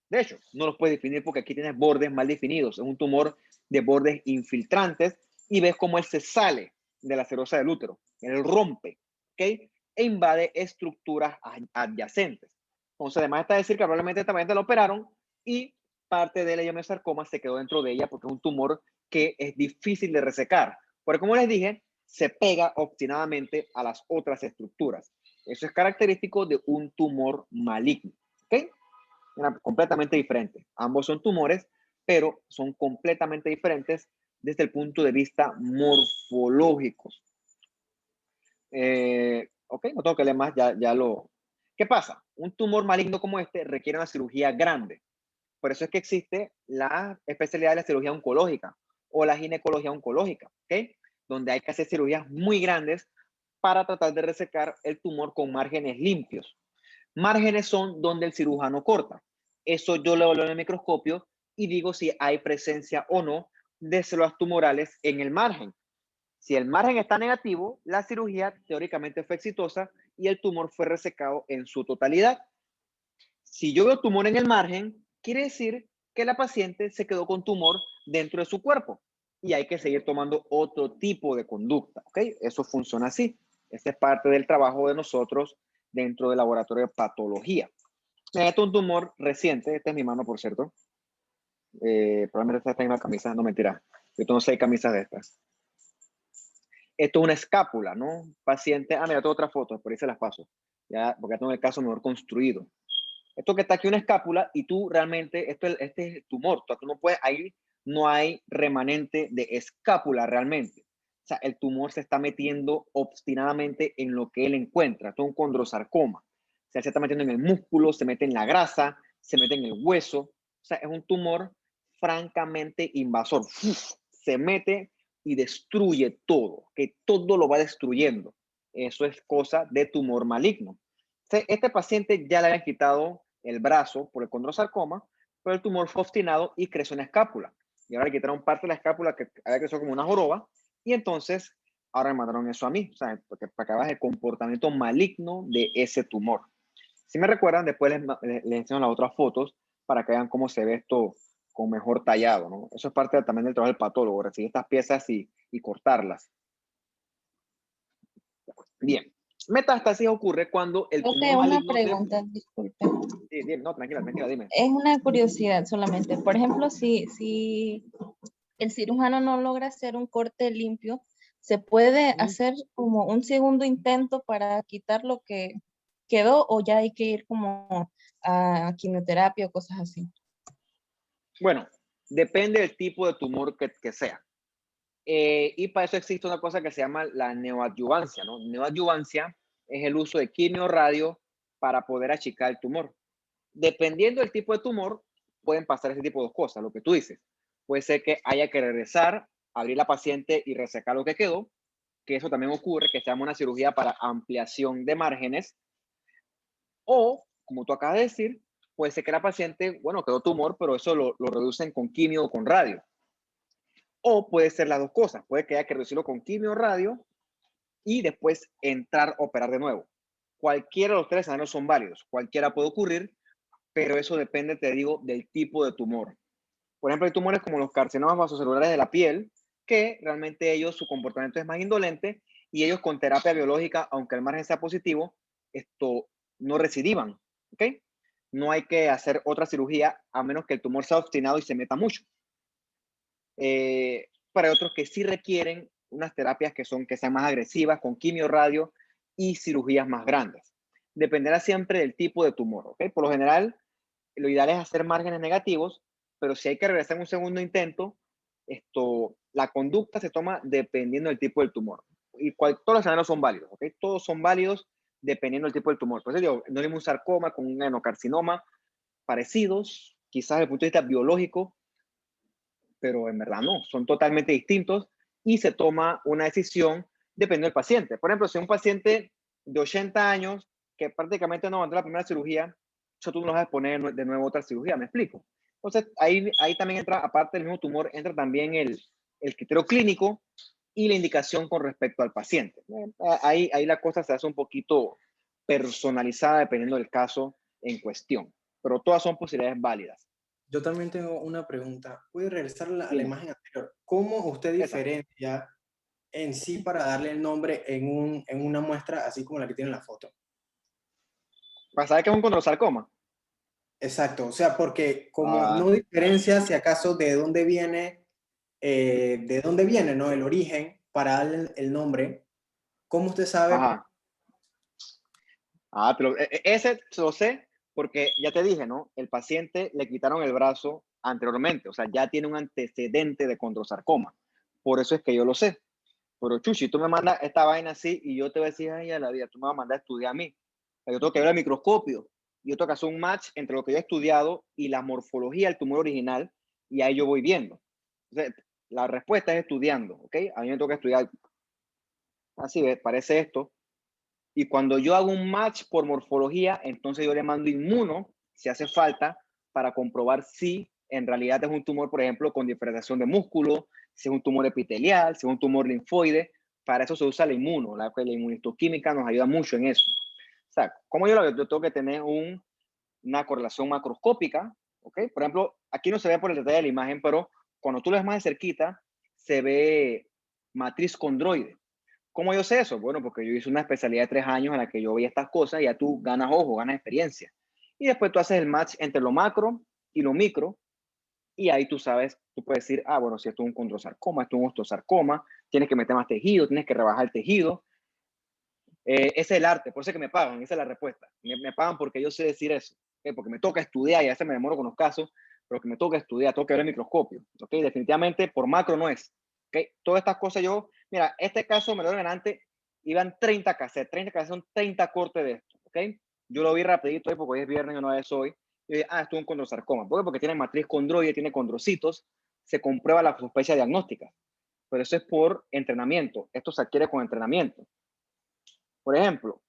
De hecho, no los puedes definir porque aquí tienes bordes mal definidos. Es un tumor de bordes infiltrantes y ves cómo él se sale de la serosa del útero. Él rompe, ¿ok? E invade estructuras adyacentes. Entonces, además está decir que probablemente esta paciente la operaron y parte del leiomyosarcoma se quedó dentro de ella porque es un tumor que es difícil de resecar. Porque como les dije, se pega obstinadamente a las otras estructuras. Eso es característico de un tumor maligno, ¿ok? Completamente diferente. Ambos son tumores, pero son completamente diferentes desde el punto de vista morfológico. Ok, no tengo que leer más, ya lo... ¿Qué pasa? Un tumor maligno como este requiere una cirugía grande. Por eso es que existe la especialidad de la cirugía oncológica o la ginecología oncológica, ¿ok? Donde hay que hacer cirugías muy grandes para tratar de resecar el tumor con márgenes limpios. Márgenes son donde el cirujano corta. Eso yo lo evalúo en el microscopio y digo si hay presencia o no de células tumorales en el margen. Si el margen está negativo, la cirugía teóricamente fue exitosa y el tumor fue resecado en su totalidad. Si yo veo tumor en el margen, quiere decir que la paciente se quedó con tumor dentro de su cuerpo y hay que seguir tomando otro tipo de conducta. ¿Ok? Eso funciona así. Esta es parte del trabajo de nosotros dentro del laboratorio de patología. Este es un tumor reciente. Esta es mi mano, por cierto. Probablemente esta está en una camisa. No, mentira. Yo tengo 6 camisas de estas. Esto es una escápula, ¿no? Paciente. Mira, tengo otra foto. Por ahí se las paso. Ya, porque ya tengo el caso mejor construido. Esto que está aquí una escápula y tú realmente, este es tumor. Tú no puedes, ahí no hay remanente de escápula realmente. O sea, el tumor se está metiendo obstinadamente en lo que él encuentra. Esto es un condrosarcoma. O sea, se está metiendo en el músculo, se mete en la grasa, se mete en el hueso. O sea, es un tumor francamente invasor. Uf, se mete y destruye todo, que todo lo va destruyendo. Eso es cosa de tumor maligno. Este paciente ya le habían quitado el brazo por el condrosarcoma, pero el tumor fue obstinado y creció una escápula. Y ahora le quitaron parte de la escápula que había crecido como una joroba, y entonces ahora me mandaron eso a mí, o sea, porque para que veas el comportamiento maligno de ese tumor. Si me recuerdan, después les enseño las otras fotos para que vean cómo se ve esto con mejor tallado, ¿no? Eso es parte también del trabajo del patólogo, recibir estas piezas y cortarlas. Bien, Metástasis ocurre cuando el tumor Profe, una maligno de... pregunta, disculpe. Sí, no, tranquila, tranquila, dime. Es una curiosidad solamente. Por ejemplo, si el cirujano no logra hacer un corte limpio, ¿se puede Ujú. hacer como un segundo intento para quitar lo que quedó o ya hay que ir como a quimioterapia o cosas así? Bueno, depende del tipo de tumor que sea. Y para eso existe una cosa que se llama la neoadyuvancia, ¿no? Neoadyuvancia es el uso de quimio radio para poder achicar el tumor. Dependiendo del tipo de tumor, pueden pasar ese tipo de cosas, lo que tú dices. Puede ser que haya que regresar, abrir la paciente y resecar lo que quedó, que eso también ocurre, que se llama una cirugía para ampliación de márgenes, o, como tú acabas de decir, puede ser que la paciente, bueno, quedó tumor, pero eso lo reducen con quimio o con radio. O puede ser las dos cosas, puede que haya que reducirlo con quimio o radio y después entrar a operar de nuevo. Cualquiera de los tres escenarios son válidos, cualquiera puede ocurrir, pero eso depende, te digo, del tipo de tumor. Por ejemplo, hay tumores como los carcinomas vasocelulares de la piel, que realmente ellos, su comportamiento es más indolente y ellos con terapia biológica, aunque el margen sea positivo, esto no recidivan, ¿ok? No hay que hacer otra cirugía a menos que el tumor sea obstinado y se meta mucho. Para otros que sí requieren unas terapias que sean más agresivas, con quimio, radio y cirugías más grandes. Dependerá siempre del tipo de tumor, ¿ok? Por lo general, lo ideal es hacer márgenes negativos, pero si hay que regresar en un segundo intento, la conducta se toma dependiendo del tipo del tumor. Y todos los escenarios son válidos, ¿ok? Todos son válidos dependiendo del tipo del tumor. Por eso digo, no es un sarcoma con un enocarcinoma, parecidos, quizás desde el punto de vista biológico, pero en verdad no, son totalmente distintos y se toma una decisión dependiendo del paciente. Por ejemplo, si un paciente de 80 años que prácticamente no aguantó la primera cirugía, eso tú no vas a poner de nuevo otra cirugía, ¿me explico? Entonces, ahí también entra, aparte del mismo tumor, entra también el criterio clínico y la indicación con respecto al paciente. Ahí la cosa se hace un poquito personalizada dependiendo del caso en cuestión, pero todas son posibilidades válidas. Yo también tengo una pregunta. ¿Puede regresar a la Dime, imagen anterior? ¿Cómo usted esa. diferencia en sí para darle el nombre en una muestra así como la que tiene en la foto? ¿Para saber qué es un condrosarcoma? Exacto, o sea, porque como Ah, no diferencia si acaso de dónde viene, ¿no? El origen para darle el nombre, ¿cómo usted sabe? ajá. Pero ese lo sé porque ya te dije, ¿no? El paciente le quitaron el brazo anteriormente, o sea, ya tiene un antecedente de condrosarcoma. Por eso es que yo lo sé. Pero Chuchi, tú me mandas esta vaina así y yo te voy a decir, ay, a la vida, tú me vas a mandar a estudiar a mí. O sea, yo tengo que ver el microscopio, yo tengo que hacer un match entre lo que yo he estudiado y la morfología del tumor original y ahí yo voy viendo. Entonces, la respuesta es estudiando, ¿ok? A mí me toca estudiar. Así ves, parece esto. Y cuando yo hago un match por morfología, entonces yo le mando inmuno, si hace falta, para comprobar si en realidad es un tumor, por ejemplo, con diferenciación de músculo, si es un tumor epitelial, si es un tumor linfoide. Para eso se usa la inmuno. La inmunistoquímica nos ayuda mucho en eso. O sea, como yo tengo que tener una correlación macroscópica, ¿ok? Por ejemplo, aquí no se ve por el detalle de la imagen, pero cuando tú lo ves más de cerquita, se ve matriz condroide. ¿Cómo yo sé eso? Bueno, porque yo hice una especialidad de 3 años en la que yo veía estas cosas y ya tú ganas ojo, ganas experiencia. Y después tú haces el match entre lo macro y lo micro y ahí tú sabes, tú puedes decir, bueno, si esto es un condrosarcoma, esto es un osteosarcoma, tienes que meter más tejido, tienes que rebajar el tejido. Ese es el arte, por eso es que me pagan, esa es la respuesta. Me pagan porque yo sé decir eso, ¿okay? Porque me toca estudiar y a veces me demoro con los casos, pero que me toca estudiar, tengo que ver el microscopio. ¿Okay? Definitivamente por macro no es. ¿Okay? Todas estas cosas mira, este caso me lo dieron antes, iban 30 cassettes son 30 cortes de esto. ¿Okay? Yo lo vi rapidito hoy porque hoy es viernes y no es hoy. Y dije, esto es un condrosarcoma. ¿Por qué? Porque tiene matriz condroide, tiene condrocitos, se comprueba la sospecha diagnóstica. Pero eso es por entrenamiento, esto se adquiere con entrenamiento. Por ejemplo,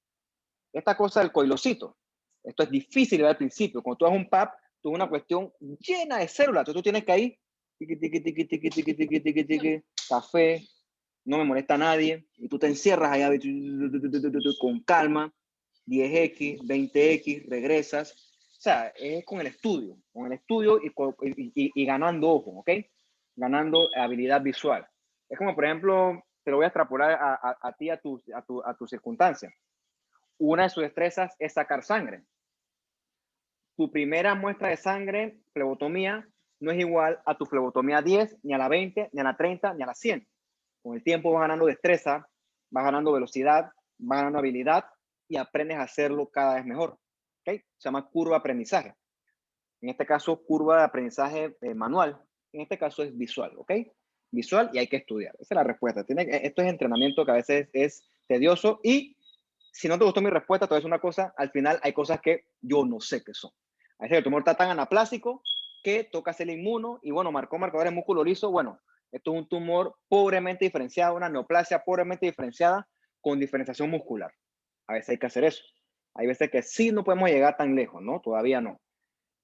esta cosa del coilocito, esto es difícil de ver al principio. Cuando tú haces un PAP, tú es una cuestión llena de células. Entonces tú tienes que ahí, tiqui, tiqui, tiqui, tiqui, tiqui, tiqui, tiqui, tiqui, café, no me molesta a nadie. Y tú te encierras allá con calma, 10x, 20x, regresas. O sea, es con el estudio y ganando ojo, ¿ok? Ganando habilidad visual. Es como, por ejemplo, te lo voy a extrapolar a ti, a tu circunstancia. una de sus destrezas es sacar sangre. Tu primera muestra de sangre, flebotomía, no es igual a tu flebotomía 10, ni a la 20, ni a la 30, ni a la 100. Con el tiempo vas ganando destreza, vas ganando velocidad, vas ganando habilidad y aprendes a hacerlo cada vez mejor. ¿Okay? Se llama curva de aprendizaje. En este caso, curva de aprendizaje manual. En este caso es visual, ¿ok? Visual y hay que estudiar. Esa es la respuesta. Esto es entrenamiento que a veces es tedioso y si no te gustó mi respuesta, te voy a decir una cosa, al final hay cosas que yo no sé qué son. A veces el tumor está tan anaplásico que toca hacer el inmuno y bueno, marcó marcadores de músculo liso. Bueno, esto es un tumor pobremente diferenciado, una neoplasia pobremente diferenciada con diferenciación muscular. A veces hay que hacer eso. Hay veces que sí no podemos llegar tan lejos, ¿no? Todavía no.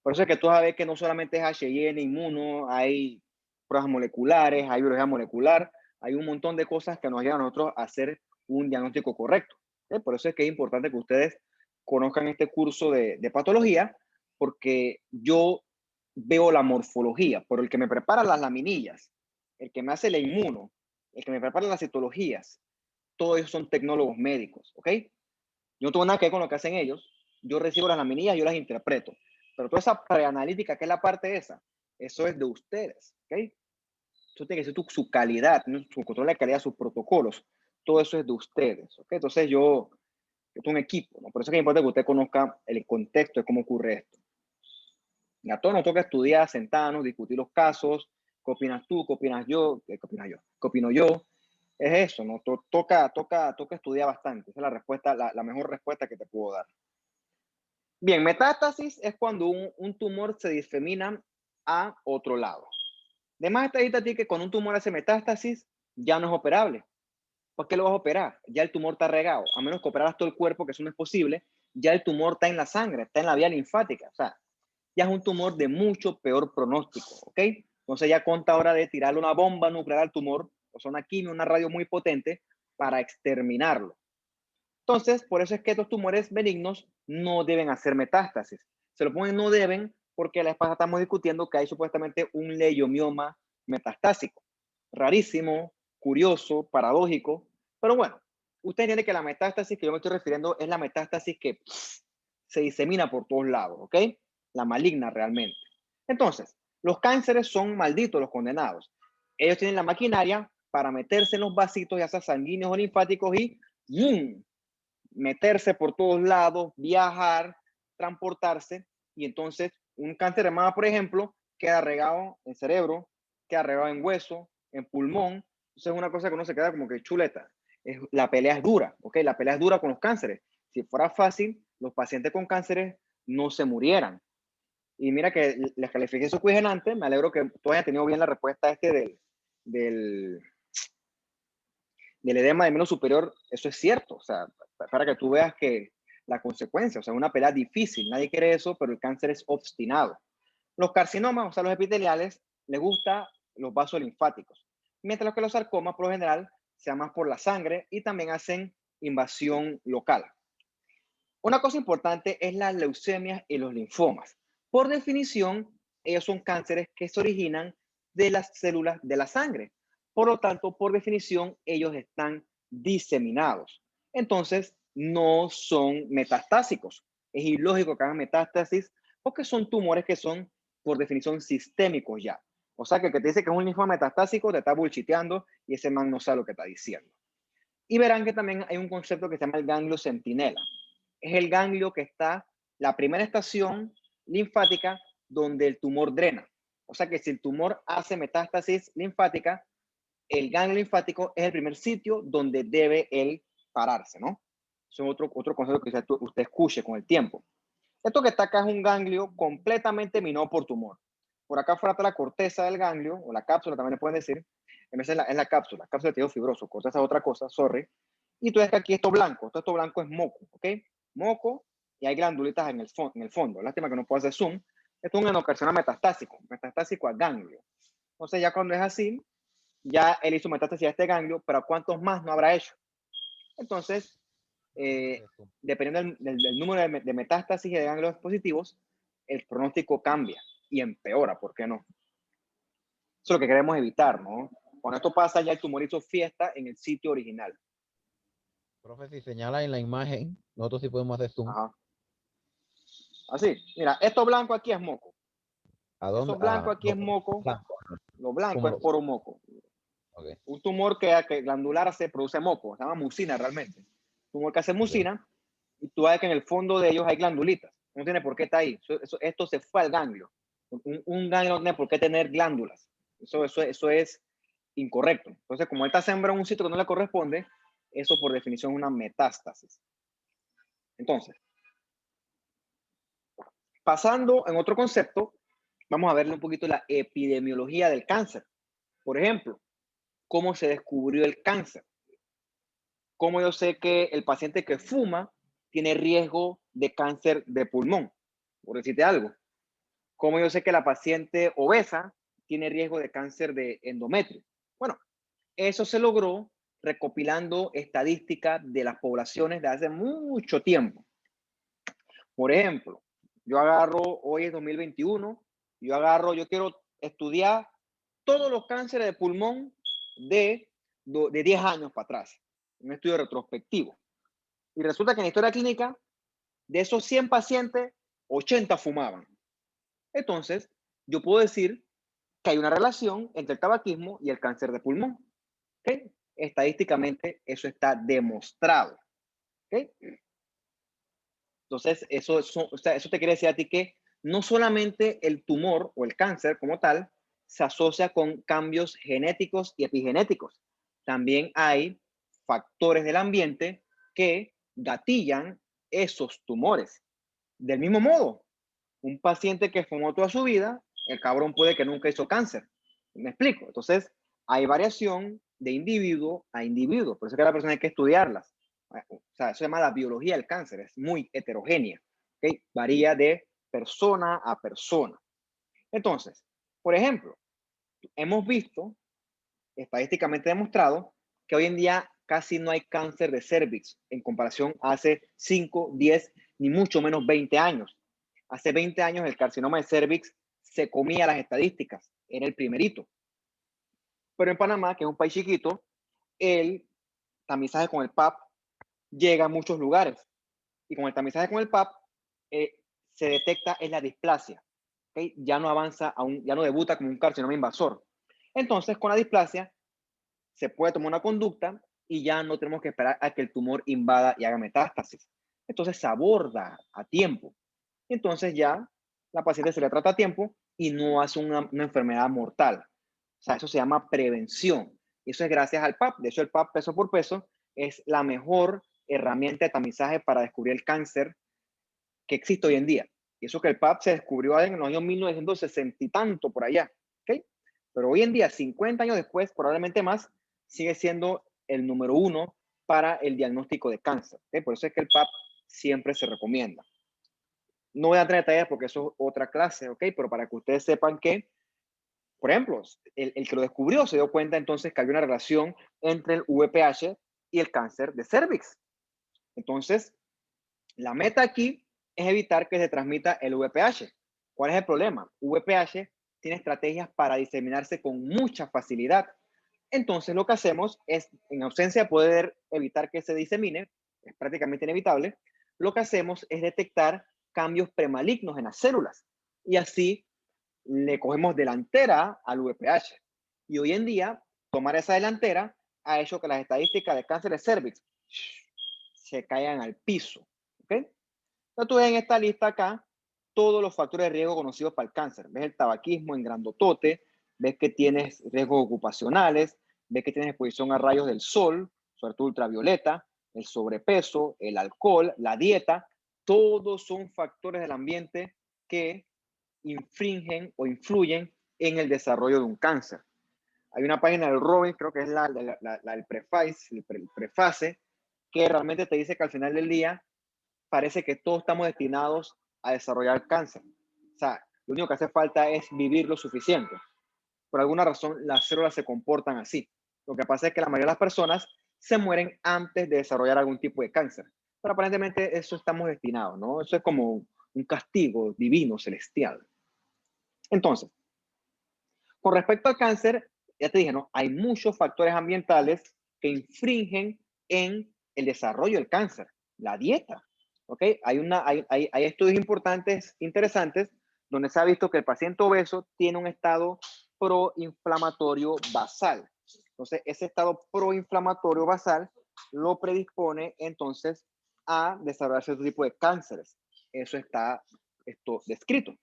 Por eso es que tú vas a ver que no solamente es H&N, inmuno, hay pruebas moleculares, hay biología molecular, hay un montón de cosas que nos ayudan a nosotros a hacer un diagnóstico correcto. Por eso es que es importante que ustedes conozcan este curso de patología, porque yo veo la morfología, pero el que me prepara las laminillas, el que me hace el inmuno, el que me prepara las citologías, todos ellos son tecnólogos médicos, ¿ok? Yo no tengo nada que ver con lo que hacen ellos, yo recibo las laminillas, yo las interpreto, pero toda esa preanalítica, que es la parte esa, eso es de ustedes, ¿ok? Eso tiene que ser su calidad, su control de calidad, sus protocolos, todo eso es de ustedes, ¿ok? Entonces yo es un equipo, ¿no? Por eso es que es importante que usted conozca el contexto de cómo ocurre esto. Y a todos nos toca estudiar, sentarnos, discutir los casos, qué opinas tú, qué opinas yo, qué opino yo. Es eso, ¿no? Toca estudiar bastante. Esa es la respuesta, la mejor respuesta que te puedo dar. Bien, metástasis es cuando un tumor se disemina a otro lado. Además, está ahí que cuando un tumor hace metástasis, ya no es operable. ¿Por qué lo vas a operar? Ya el tumor está regado. A menos que operaras todo el cuerpo, que eso no es posible, ya el tumor está en la sangre, está en la vía linfática. O sea, ya es un tumor de mucho peor pronóstico, ¿ok? Entonces ya conta ahora de tirarle una bomba nuclear al tumor, o sea, una quimio, una radio muy potente, para exterminarlo. Entonces, por eso es que estos tumores benignos no deben hacer metástasis. Se lo ponen no deben porque la vez pasada estamos discutiendo que hay supuestamente un leiomioma metastásico. Rarísimo, curioso, paradójico, pero bueno, usted entiende que la metástasis que yo me estoy refiriendo es la metástasis que se disemina por todos lados, ¿ok? La maligna realmente. Entonces, los cánceres son malditos, los condenados. Ellos tienen la maquinaria para meterse en los vasitos, ya sea sanguíneos o linfáticos, y ¡yum!, meterse por todos lados, viajar, transportarse, y entonces un cáncer de mama, por ejemplo, queda regado en cerebro, queda regado en hueso, en pulmón. Entonces es una cosa que uno se queda como que chuleta. La pelea es dura, ¿ok? La pelea es dura con los cánceres. Si fuera fácil, los pacientes con cánceres no se murieran. Y mira que les califiqué su quiz antes, me alegro que todos hayan tenido bien la respuesta del edema de menos superior. Eso es cierto, o sea, para que tú veas que la consecuencia, o sea, una pelea difícil, nadie quiere eso, pero el cáncer es obstinado. Los carcinomas, o sea, los epiteliales, les gusta los vasos linfáticos, mientras que los sarcomas, por lo general, se llaman por la sangre y también hacen invasión local. Una cosa importante es las leucemias y los linfomas. Por definición, ellos son cánceres que se originan de las células de la sangre. Por lo tanto, por definición, ellos están diseminados. Entonces, no son metastásicos. Es ilógico que hagan metástasis porque son tumores que son, por definición, sistémicos ya. O sea, que el que te dice que es un linfoma metastásico te está bullshiteando y ese man no sabe lo que está diciendo. Y verán que también hay un concepto que se llama el ganglio centinela. Es el ganglio que está, la primera estación linfática donde el tumor drena. O sea que si el tumor hace metástasis linfática, el ganglio linfático es el primer sitio donde debe él pararse, ¿no? Eso es otro concepto que usted escuche con el tiempo. Esto que está acá es un ganglio completamente minado por tumor. Por acá afuera está la corteza del ganglio, o la cápsula también le pueden decir. En vez de la cápsula de tejido fibroso, corteza es otra cosa, sorry. Y tú ves que aquí esto blanco es moco, ¿ok? Moco, y hay glandulitas en el fondo. Lástima que no puedo hacer zoom. Esto es un enocarcinoma metastásico a ganglio. Entonces ya cuando es así, ya él hizo metástasis a este ganglio, pero ¿cuántos más no habrá hecho? Entonces, dependiendo del número de metástasis y de ganglios positivos, el pronóstico cambia y empeora, ¿por qué no? Eso es lo que queremos evitar, ¿no? Cuando esto pasa, ya el tumor hizo fiesta en el sitio original. Profe, si señala en la imagen, nosotros sí podemos hacer zoom. Ajá. Así, mira, esto blanco aquí es moco. ¿A dónde? Eso blanco aquí No, es moco. blanco. Lo blanco Como es poro moco. Ok. Un tumor que glandular se produce moco, se llama mucina realmente. Un tumor que hace mucina, y tú ves que en el fondo de ellos hay glandulitas. No tiene por qué estar ahí. Esto se fue al ganglio. Un ganglio no tiene por qué tener glándulas. Eso es incorrecto. Entonces, como él está sembrado en un sitio que no le corresponde, eso por definición es una metástasis. Entonces, pasando en otro concepto, vamos a verle un poquito la epidemiología del cáncer. Por ejemplo, ¿cómo se descubrió el cáncer? ¿Cómo yo sé que el paciente que fuma tiene riesgo de cáncer de pulmón? Por decirte algo. ¿Cómo yo sé que la paciente obesa tiene riesgo de cáncer de endometrio? Bueno, eso se logró recopilando estadísticas de las poblaciones de hace mucho tiempo. Por ejemplo, yo agarro, hoy es 2021, yo quiero estudiar todos los cánceres de pulmón de 10 años para atrás, un estudio retrospectivo. Y resulta que en la historia clínica, de esos 100 pacientes, 80 fumaban. Entonces, yo puedo decir que hay una relación entre el tabaquismo y el cáncer de pulmón. ¿Okay? Estadísticamente, eso está demostrado. ¿Okay? Entonces, eso te quiere decir a ti que no solamente el tumor o el cáncer como tal se asocia con cambios genéticos y epigenéticos. También hay factores del ambiente que gatillan esos tumores. Del mismo modo, un paciente que fumó toda su vida, el cabrón puede que nunca hizo cáncer. ¿Me explico? Entonces, hay variación de individuo a individuo. Por eso que la persona hay que estudiarlas. O sea, eso se llama la biología del cáncer. Es muy heterogénea. ¿Okay? Varía de persona a persona. Entonces, por ejemplo, hemos visto, estadísticamente demostrado, que hoy en día casi no hay cáncer de cervix en comparación a hace 5, 10, ni mucho menos 20 años. Hace 20 años el carcinoma de cervix se comía las estadísticas, era el primerito. Pero en Panamá, que es un país chiquito, el tamizaje con el PAP llega a muchos lugares. Y con el tamizaje con el PAP se detecta en la displasia. ¿Okay? Ya no avanza, ya no debuta como un carcinoma invasor. Entonces, con la displasia, se puede tomar una conducta y ya no tenemos que esperar a que el tumor invada y haga metástasis. Entonces, se aborda a tiempo. Entonces, ya la paciente se le trata a tiempo y no hace una enfermedad mortal. O sea, eso se llama prevención. Y eso es gracias al PAP. De hecho, el PAP peso por peso es la mejor herramienta de tamizaje para descubrir el cáncer que existe hoy en día. Y eso que el PAP se descubrió en los años 1960 y tanto por allá. ¿Okay? Pero hoy en día, 50 años después, probablemente más, sigue siendo el número 1 para el diagnóstico de cáncer. ¿Okay? Por eso es que el PAP siempre se recomienda. No voy a entrar en detalles porque eso es otra clase, ¿ok? Pero para que ustedes sepan que, por ejemplo, el que lo descubrió se dio cuenta entonces que había una relación entre el VPH y el cáncer de cervix. Entonces, la meta aquí es evitar que se transmita el VPH. ¿Cuál es el problema? VPH tiene estrategias para diseminarse con mucha facilidad. Entonces, lo que hacemos es, en ausencia de poder evitar que se disemine, es prácticamente inevitable, lo que hacemos es detectar cambios premalignos en las células. Y así le cogemos delantera al VPH. Y hoy en día, tomar esa delantera ha hecho que las estadísticas de cáncer de cervix se caigan al piso. ¿Ok? Entonces tú ves en esta lista acá todos los factores de riesgo conocidos para el cáncer. Ves el tabaquismo en grandotote, ves que tienes riesgos ocupacionales, ves que tienes exposición a rayos del sol, sobre todo ultravioleta, el sobrepeso, el alcohol, la dieta, todos son factores del ambiente que infringen o influyen en el desarrollo de un cáncer. Hay una página del Robin, creo que es el preface, que realmente te dice que al final del día parece que todos estamos destinados a desarrollar cáncer. O sea, lo único que hace falta es vivir lo suficiente. Por alguna razón, las células se comportan así. Lo que pasa es que la mayoría de las personas se mueren antes de desarrollar algún tipo de cáncer. Pero aparentemente eso estamos destinados, ¿no? Eso es como un castigo divino, celestial. Entonces, con respecto al cáncer, ya te dije, ¿no? Hay muchos factores ambientales que infringen en el desarrollo del cáncer, la dieta. ¿Ok? Hay estudios importantes, interesantes, donde se ha visto que el paciente obeso tiene un estado proinflamatorio basal. Entonces, ese estado proinflamatorio basal lo predispone entonces a desarrollar cierto tipo de cánceres. Eso está descrito.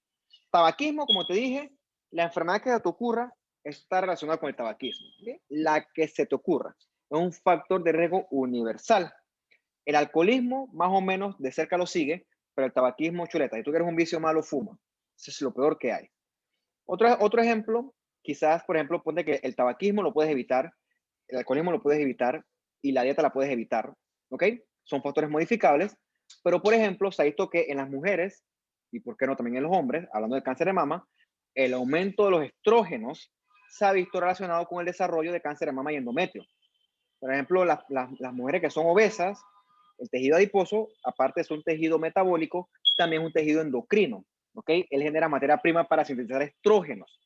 Tabaquismo, como te dije, la enfermedad que se te ocurra está relacionada con el tabaquismo. ¿Okay? La que se te ocurra. Es un factor de riesgo universal. El alcoholismo, más o menos, de cerca lo sigue, pero el tabaquismo, chuleta. Si tú quieres un vicio malo, fuma. Eso es lo peor que hay. Otro ejemplo, quizás, por ejemplo, ponte que el tabaquismo lo puedes evitar, el alcoholismo lo puedes evitar y la dieta la puedes evitar. ¿Ok? Son factores modificables, pero, por ejemplo, se ha visto que en las mujeres, y por qué no también en los hombres, hablando de cáncer de mama, el aumento de los estrógenos se ha visto relacionado con el desarrollo de cáncer de mama y endometrio. Por ejemplo, las mujeres que son obesas, el tejido adiposo, aparte de ser un tejido metabólico, también es un tejido endocrino. ¿Ok? Él genera materia prima para sintetizar estrógenos.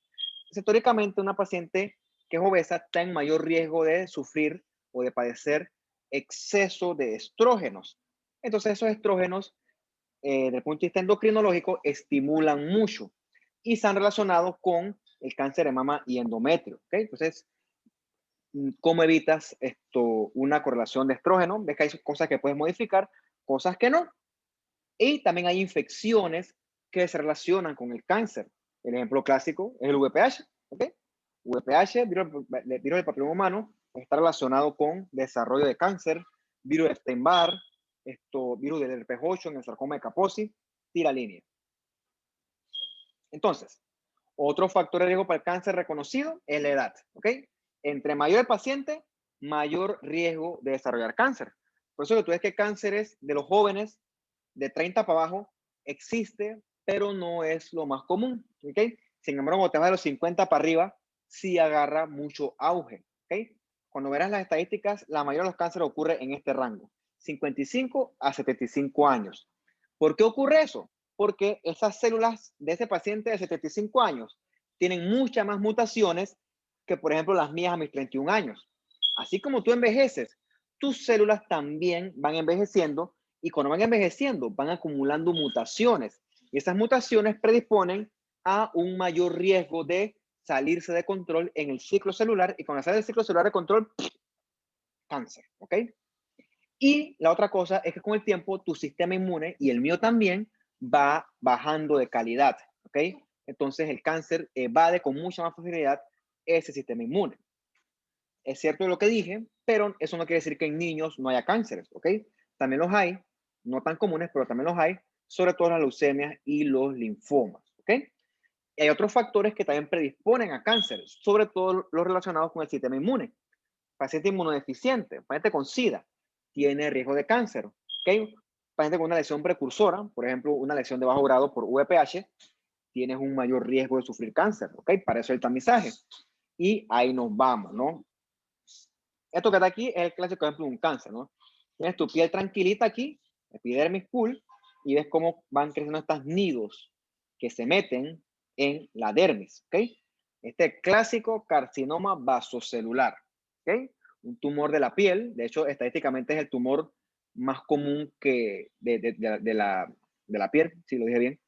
Entonces, teóricamente, una paciente que es obesa está en mayor riesgo de sufrir o de padecer exceso de estrógenos. Entonces, esos estrógenos, desde el punto de vista endocrinológico, estimulan mucho y se han relacionado con el cáncer de mama y endometrio. ¿Ok? Entonces, ¿cómo evitas una correlación de estrógeno? Ves que hay cosas que puedes modificar, cosas que no. Y también hay infecciones que se relacionan con el cáncer. El ejemplo clásico es el VPH. ¿Ok? VPH, virus del papiloma humano, está relacionado con desarrollo de cáncer, virus de Epstein-Barr, virus del herpes 8 en el sarcoma de Kaposi, tira línea. Entonces, otro factor de riesgo para el cáncer reconocido es la edad. ¿Ok? Entre mayor el paciente, mayor riesgo de desarrollar cáncer. Por eso que tú ves que cánceres de los jóvenes de 30 para abajo existe, pero no es lo más común. ¿Okay? Sin embargo, cuando te vas de los 50 para arriba, sí agarra mucho auge. ¿Okay? Cuando verás las estadísticas, la mayoría de los cánceres ocurre en este rango, 55 a 75 años. ¿Por qué ocurre eso? Porque esas células de ese paciente de 75 años tienen muchas más mutaciones que, por ejemplo, las mías a mis 31 años. Así como tú envejeces, tus células también van envejeciendo y cuando van envejeciendo van acumulando mutaciones. Y esas mutaciones predisponen a un mayor riesgo de salirse de control en el ciclo celular y cuando sale del ciclo celular de control, cáncer, ¿ok? Y la otra cosa es que con el tiempo tu sistema inmune y el mío también va bajando de calidad, ¿ok? Entonces el cáncer evade con mucha más facilidad ese sistema inmune. Es cierto lo que dije, pero eso no quiere decir que en niños no haya cánceres, ¿ok? También los hay, no tan comunes, pero también los hay, sobre todo las leucemias y los linfomas, ¿ok? Y hay otros factores que también predisponen a cáncer, sobre todo los relacionados con el sistema inmune. Paciente inmunodeficiente, paciente con SIDA, tiene riesgo de cáncer, ¿ok? Paciente con una lesión precursora, por ejemplo, una lesión de bajo grado por VPH, tienes un mayor riesgo de sufrir cáncer, ¿ok? Para eso el tamizaje. Y ahí nos vamos, ¿no? Esto que está aquí es el clásico ejemplo de un cáncer, ¿no? Tienes tu piel tranquilita aquí, epidermis cool, y ves cómo van creciendo estos nidos que se meten en la dermis, ¿ok? Este clásico carcinoma vasocelular, ¿ok? Un tumor de la piel, de hecho, estadísticamente es el tumor más común que de la piel, si lo dije bien.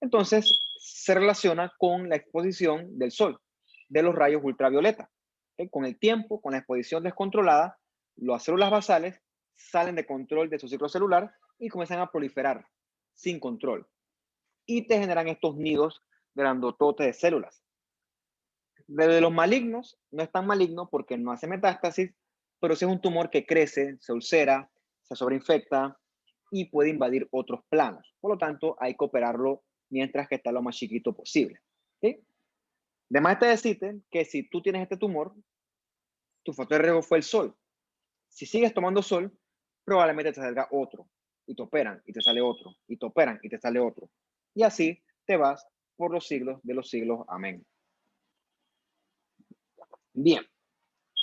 Entonces, se relaciona con la exposición del sol, de los rayos ultravioleta. ¿Okay? Con el tiempo, con la exposición descontrolada, las células basales salen de control de su ciclo celular y comienzan a proliferar sin control. Y te generan estos nidos grandototes de células. De los malignos, no es tan maligno porque no hace metástasis, pero sí es un tumor que crece, se ulcera, se sobreinfecta y puede invadir otros planos. Por lo tanto, hay que operarlo mientras que está lo más chiquito posible. ¿Sí? De más te decirte que si tú tienes este tumor, tu factor de riesgo fue el sol. Si sigues tomando sol, probablemente te salga otro. Y te operan y te sale otro. Y te operan y te sale otro. Y así te vas por los siglos de los siglos. Amén. Bien.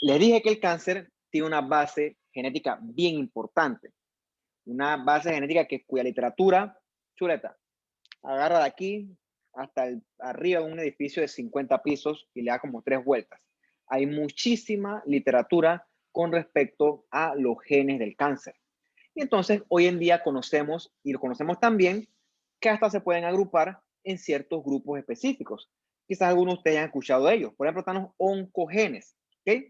Les dije que el cáncer tiene una base genética bien importante. Una base genética cuya literatura, chuleta, agarra de aquí hasta arriba de un edificio de 50 pisos y le da como 3 vueltas. Hay muchísima literatura con respecto a los genes del cáncer. Y entonces hoy en día conocemos, y lo conocemos también, que hasta se pueden agrupar en ciertos grupos específicos. Quizás algunos de ustedes hayan escuchado de ellos. Por ejemplo, están los oncogenes, ¿ok?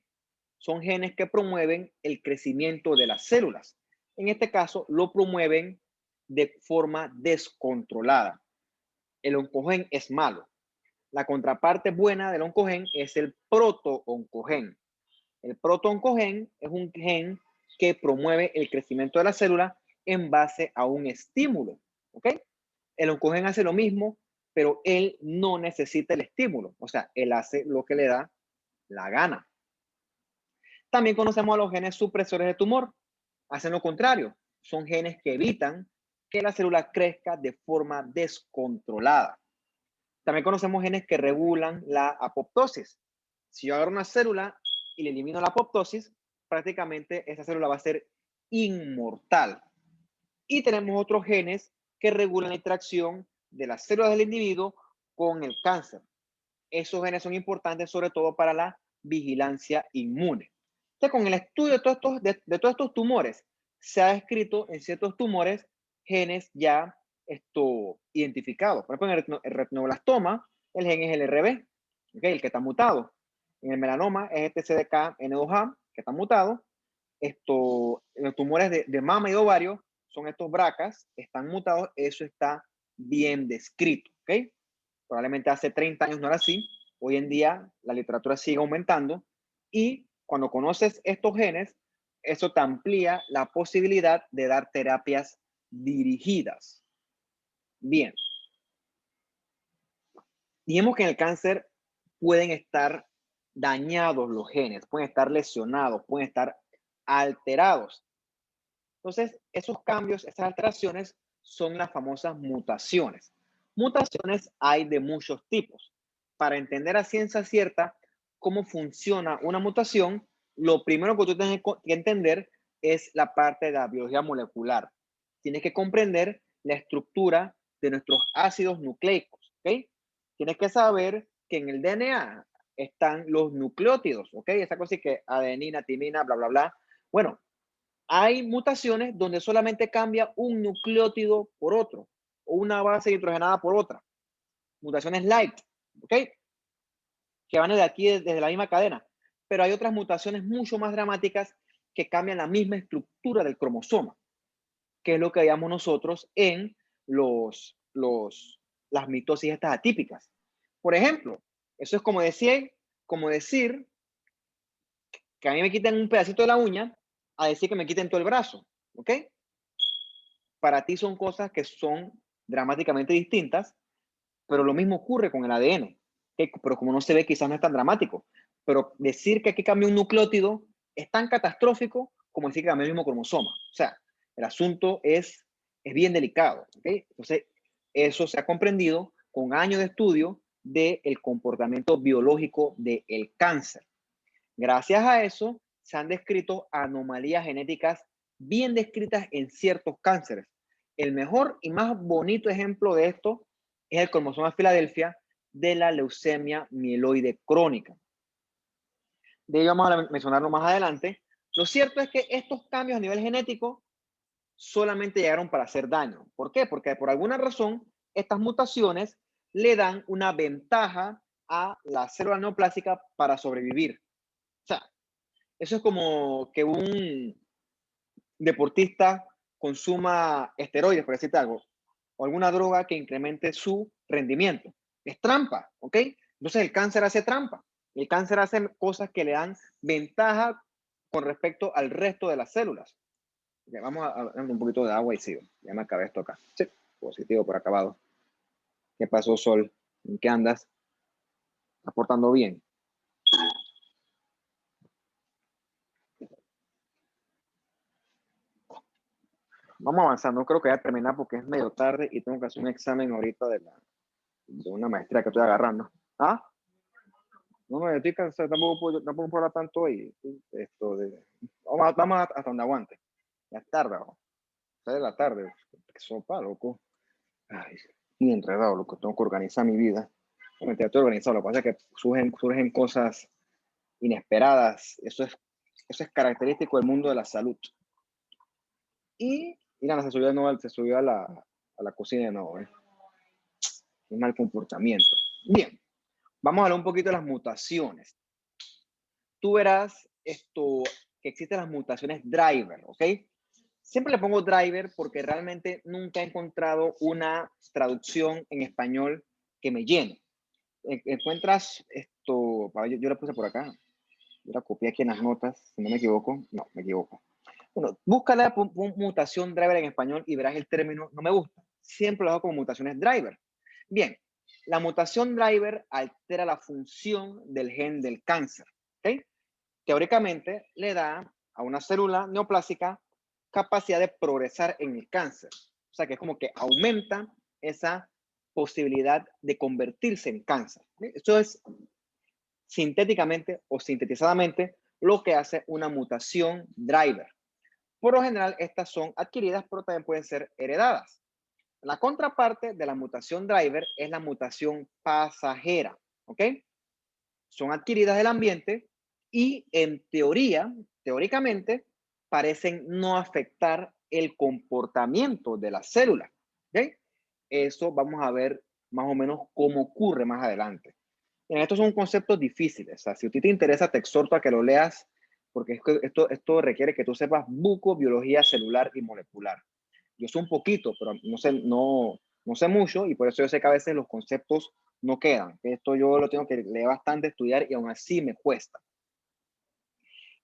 Son genes que promueven el crecimiento de las células. En este caso, lo promueven de forma descontrolada. El oncogen es malo. La contraparte buena del oncogen es el proto-oncogen. El proto-oncogen es un gen que promueve el crecimiento de la célula en base a un estímulo, ¿ok? El oncogen hace lo mismo, pero él no necesita el estímulo. O sea, él hace lo que le da la gana. También conocemos a los genes supresores de tumor. Hacen lo contrario. Son genes que evitan que la célula crezca de forma descontrolada. También conocemos genes que regulan la apoptosis. Si yo agarro una célula y le elimino la apoptosis, prácticamente esa célula va a ser inmortal. Y tenemos otros genes que regulan la interacción de las células del individuo con el cáncer. Esos genes son importantes sobre todo para la vigilancia inmune. Entonces, con el estudio de todos estos tumores, se ha descrito en ciertos tumores genes ya identificados. Por ejemplo, en el retinoblastoma, el gen es el RB, ¿okay? El que está mutado. En el melanoma es este CDKN2A, que está mutado. En los tumores de mama y ovario son estos BRCAs, están mutados, eso está bien descrito, ¿ok? Probablemente hace 30 años no era así, hoy en día la literatura sigue aumentando y cuando conoces estos genes, eso te amplía la posibilidad de dar terapias dirigidas. Bien. Dijimos que en el cáncer pueden estar dañados los genes, pueden estar lesionados, pueden estar alterados. Entonces, esos cambios, esas alteraciones son las famosas mutaciones. Mutaciones hay de muchos tipos. Para entender a ciencia cierta cómo funciona una mutación, lo primero que tú tienes que entender es la parte de la biología molecular. Tienes que comprender la estructura de nuestros ácidos nucleicos, ¿ok? Tienes que saber que en el DNA están los nucleótidos, ¿ok? Esa cosa es que adenina, timina, bla, bla, bla. Bueno, hay mutaciones donde solamente cambia un nucleótido por otro o una base hidrogenada por otra. Mutaciones light, ¿ok? Que van desde aquí, desde la misma cadena. Pero hay otras mutaciones mucho más dramáticas que cambian la misma estructura del cromosoma, que es lo que veíamos nosotros en las mitosis estas atípicas. Por ejemplo, eso es como decir que a mí me quiten un pedacito de la uña a decir que me quiten todo el brazo, ¿ok? Para ti son cosas que son dramáticamente distintas, pero lo mismo ocurre con el ADN, ¿okay? Pero como no se ve, quizás no es tan dramático. Pero decir que aquí cambia un nucleótido es tan catastrófico como decir que cambia el mismo cromosoma. O sea, el asunto es bien delicado, ¿okay? Entonces, eso se ha comprendido con años de estudio del comportamiento biológico del cáncer. Gracias a eso, se han descrito anomalías genéticas bien descritas en ciertos cánceres. El mejor y más bonito ejemplo de esto es el cromosoma Filadelfia de la leucemia mieloide crónica. De ello vamos a mencionarlo más adelante. Lo cierto es que estos cambios a nivel genético solamente llegaron para hacer daño. ¿Por qué? Porque por alguna razón estas mutaciones le dan una ventaja a la célula neoplástica para sobrevivir. O sea, eso es como que un deportista consuma esteroides, por decirte algo, o alguna droga que incremente su rendimiento. Es trampa, ¿ok? Entonces el cáncer hace trampa. El cáncer hace cosas que le dan ventaja con respecto al resto de las células. Okay, vamos a dar un poquito de agua y sigo. Ya me acabé esto acá. Sí, positivo por acabado. ¿Qué pasó, Sol? ¿En qué andas? ¿Estás portando bien? Vamos avanzando, creo que voy a terminar porque es medio tarde y tengo que hacer un examen ahorita de una maestría que estoy agarrando. ¿Ah? No me estoy cansado, tampoco puedo hablar tanto hoy. Vamos hasta donde aguante. Ya es tarde, ¿no? 6 de la tarde. Qué sopa, loco. Ay, bien enredado, loco. Tengo que organizar mi vida. Estoy organizado, lo que pasa es que surgen cosas inesperadas. Eso es Eso es característico del mundo de la salud. Y mira, se subió de nuevo, se subió a la cocina de nuevo. Qué mal comportamiento. Bien, vamos a hablar un poquito de las mutaciones. Tú verás esto, que existen las mutaciones driver, ¿ok? Siempre le pongo driver porque realmente nunca he encontrado una traducción en español que me llene. Encuentras esto, yo la puse por acá, yo la copié aquí en las notas, si no me equivoco, no, me equivoco. Bueno, busca la mutación driver en español y verás el término, no me gusta, siempre lo hago como mutaciones driver. Bien, la mutación driver altera la función del gen del cáncer, ¿ok? Teóricamente le da a una célula neoplásica capacidad de progresar en el cáncer. O sea que es como que aumenta esa posibilidad de convertirse en cáncer. Esto es sintéticamente o sintetizadamente lo que hace una mutación driver. Por lo general, estas son adquiridas, pero también pueden ser heredadas. La contraparte de la mutación driver es la mutación pasajera, ¿ok? Son adquiridas del ambiente y en teoría, teóricamente, parecen no afectar el comportamiento de la célula. ¿Okay? Eso vamos a ver más o menos cómo ocurre más adelante. Estos son conceptos difíciles. O sea, si a ti te interesa, te exhorto a que lo leas, porque esto requiere que tú sepas bucobiología celular y molecular. Yo sé un poquito, pero no sé mucho, y por eso yo sé que a veces los conceptos no quedan. Esto yo lo tengo que leer bastante, estudiar, y aún así me cuesta.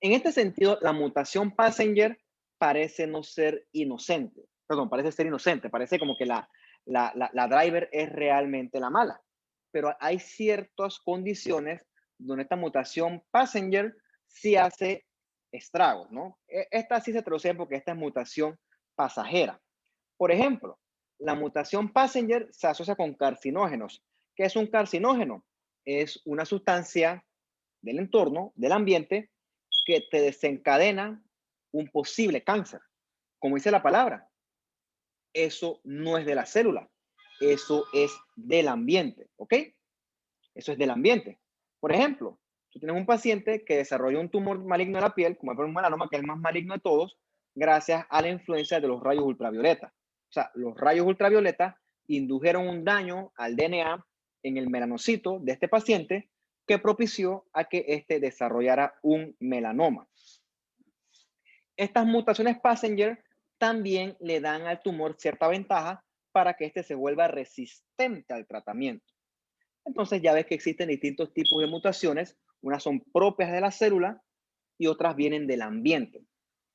En este sentido, la mutación Passenger parece no ser inocente. Perdón, parece ser inocente. Parece como que la driver es realmente la mala. Pero hay ciertas condiciones donde esta mutación Passenger sí hace estragos, ¿no? Esta sí se traduce porque esta es mutación pasajera. Por ejemplo, la mutación Passenger se asocia con carcinógenos. ¿Qué es un carcinógeno? Es una sustancia del entorno, del ambiente, que te desencadena un posible cáncer. Como dice la palabra, eso no es de la célula, eso es del ambiente, ¿ok? Eso es del ambiente. Por ejemplo, tú tienes un paciente que desarrolló un tumor maligno de la piel, como el melanoma, que es el más maligno de todos, gracias a la influencia de los rayos ultravioleta. O sea, los rayos ultravioleta indujeron un daño al DNA en el melanocito de este paciente que propició a que éste desarrollara un melanoma. Estas mutaciones Passenger también le dan al tumor cierta ventaja para que éste se vuelva resistente al tratamiento. Entonces ya ves que existen distintos tipos de mutaciones. Unas son propias de la célula y otras vienen del ambiente.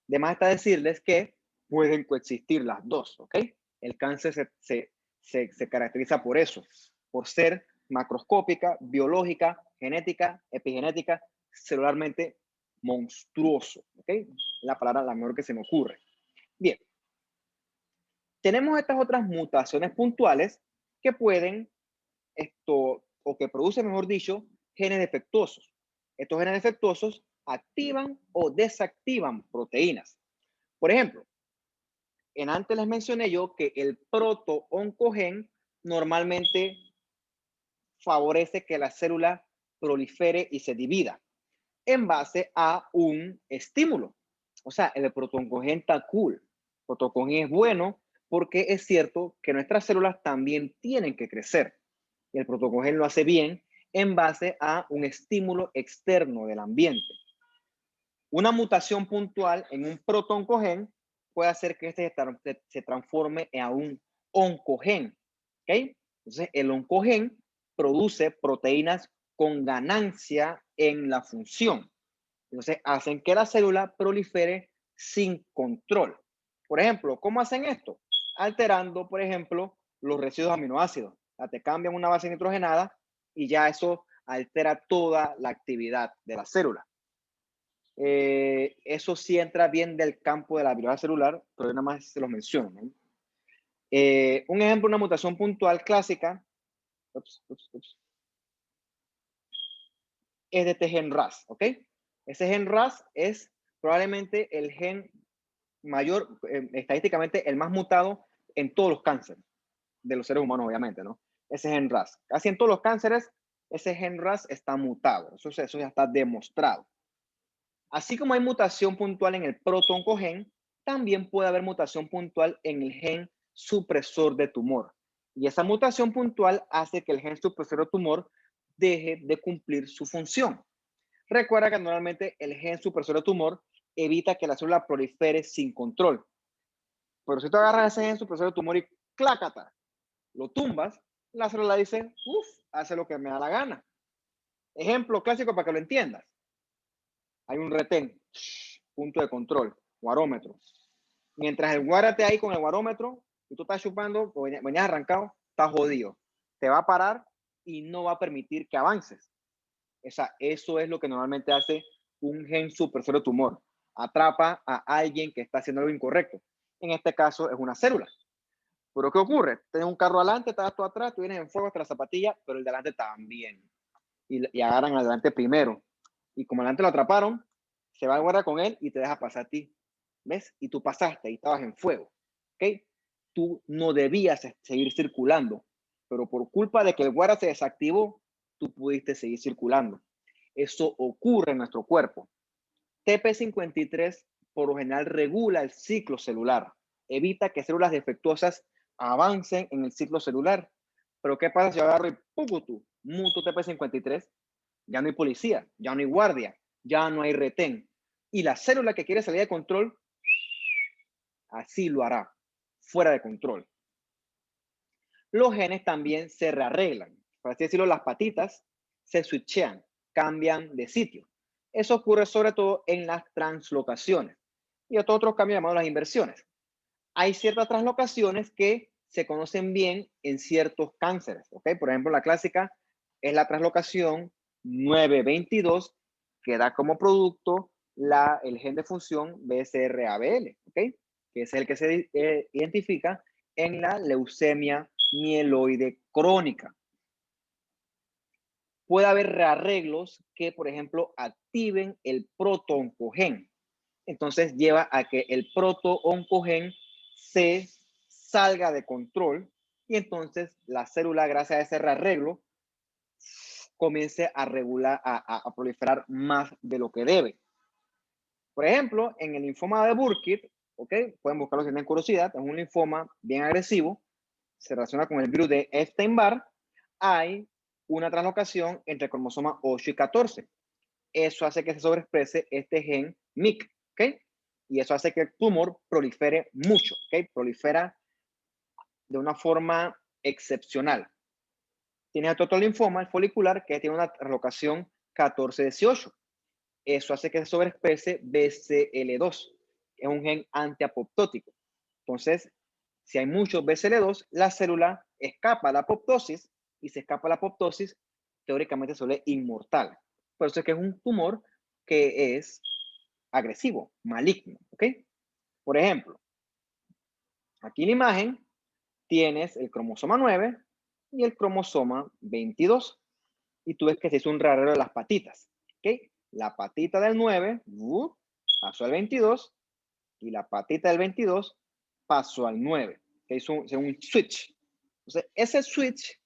De más está decirles que pueden coexistir las dos, ¿ok? El cáncer se caracteriza por eso, por ser macroscópica, biológica, genética, epigenética, celularmente monstruoso, ¿ok? La palabra la mejor que se me ocurre. Bien. Tenemos estas otras mutaciones puntuales que pueden o que producen, mejor dicho, genes defectuosos. Estos genes defectuosos activan o desactivan proteínas. Por ejemplo, antes les mencioné yo que el proto-oncogen normalmente favorece que la célula prolifere y se divida en base a un estímulo. O sea, el proto-oncogen está cool. El proto-oncogen es bueno porque es cierto que nuestras células también tienen que crecer. Y el proto-oncogen lo hace bien en base a un estímulo externo del ambiente. Una mutación puntual en un proto-oncogen puede hacer que este se transforme en un oncogen. ¿Okay? Entonces, el oncogen produce proteínas con ganancia en la función. Entonces, hacen que la célula prolifere sin control. Por ejemplo, ¿cómo hacen esto? Alterando, por ejemplo, los residuos aminoácidos. O sea, te cambian una base nitrogenada y ya eso altera toda la actividad de la célula. Eso sí entra bien del campo de la biología celular, pero yo nada más se los menciono, ¿no? Un ejemplo, una mutación puntual clásica es de este gen RAS, ¿ok? Ese gen RAS es probablemente el gen mayor, estadísticamente el más mutado en todos los cánceres de los seres humanos, obviamente, ¿no? Ese gen RAS. Casi en todos los cánceres, ese gen RAS está mutado. Eso ya está demostrado. Así como hay mutación puntual en el proto-oncogen, también puede haber mutación puntual en el gen supresor de tumor. Y esa mutación puntual hace que el gen supresor de tumor deje de cumplir su función. Recuerda que normalmente el gen supresor de tumor evita que la célula prolifere sin control. Pero si tú agarras ese gen supresor de tumor y clácata, lo tumbas, la célula dice, uff, hace lo que me da la gana. Ejemplo clásico para que lo entiendas. Hay un retén, punto de control, guarómetro. Mientras el guara esté ahí con el guarómetro y tú estás chupando, o venías arrancado, estás jodido. Te va a parar y no va a permitir que avances. Eso es lo que normalmente hace un gen supresor de tumor. Atrapa a alguien que está haciendo algo incorrecto. En este caso es una célula. Pero ¿qué ocurre? Tienes un carro adelante, estás tú atrás, tú vienes en fuego hasta la zapatilla, pero el de adelante también. Y agarran al delante primero. Y como adelante lo atraparon, se va a guardar con él y te deja pasar a ti. ¿Ves? Y tú pasaste y estabas en fuego. ¿Ok? Tú no debías seguir circulando, pero por culpa de que el guarda se desactivó, tú pudiste seguir circulando. Eso ocurre en nuestro cuerpo. TP53 por lo general regula el ciclo celular, evita que células defectuosas avancen en el ciclo celular. Pero ¿qué pasa si yo agarro y muto TP53? Ya no hay policía, ya no hay guardia, ya no hay retén. Y la célula que quiere salir de control, así lo hará, fuera de control. Los genes también se rearreglan. Por así decirlo, las patitas se switchean, cambian de sitio. Eso ocurre sobre todo en las translocaciones. Y otros cambios llamados las inversiones. Hay ciertas translocaciones que se conocen bien en ciertos cánceres. ¿Okay? Por ejemplo, la clásica es la translocación 922, que da como producto el gen de función BCR-ABL, ¿okay? Que es el que se identifica en la leucemia mieloide crónica. Puede haber rearreglos que, por ejemplo, activen el proto-oncogen. Entonces lleva a que el proto-oncogen se salga de control y entonces la célula, gracias a ese rearreglo, comience a regular, a proliferar más de lo que debe. Por ejemplo, en el linfoma de Burkitt, ¿ok? Pueden buscarlo si tienen curiosidad, es un linfoma bien agresivo, se relaciona con el virus de Epstein-Barr, hay una translocación entre cromosoma 8 y 14. Eso hace que se sobreexprese este gen MYC, ¿ok? Y eso hace que el tumor prolifere mucho, ¿ok? Prolifera de una forma excepcional. Tienes otro linfoma, el folicular, que tiene una translocación 14-18. Eso hace que se sobreexprese BCL2, es un gen antiapoptótico. Entonces, si hay muchos BCL2, la célula escapa a la apoptosis y se escapa a la apoptosis, teóricamente se vuelve inmortal. Por eso es que es un tumor que es agresivo, maligno, ¿ok? Por ejemplo, aquí en la imagen tienes el cromosoma 9 y el cromosoma 22. Y tú ves que se hizo un rearreglo de las patitas, ¿ok? La patita del 9 pasó al 22 y la patita del 22 pasó al 9. Que hizo un switch. Entonces, ese switch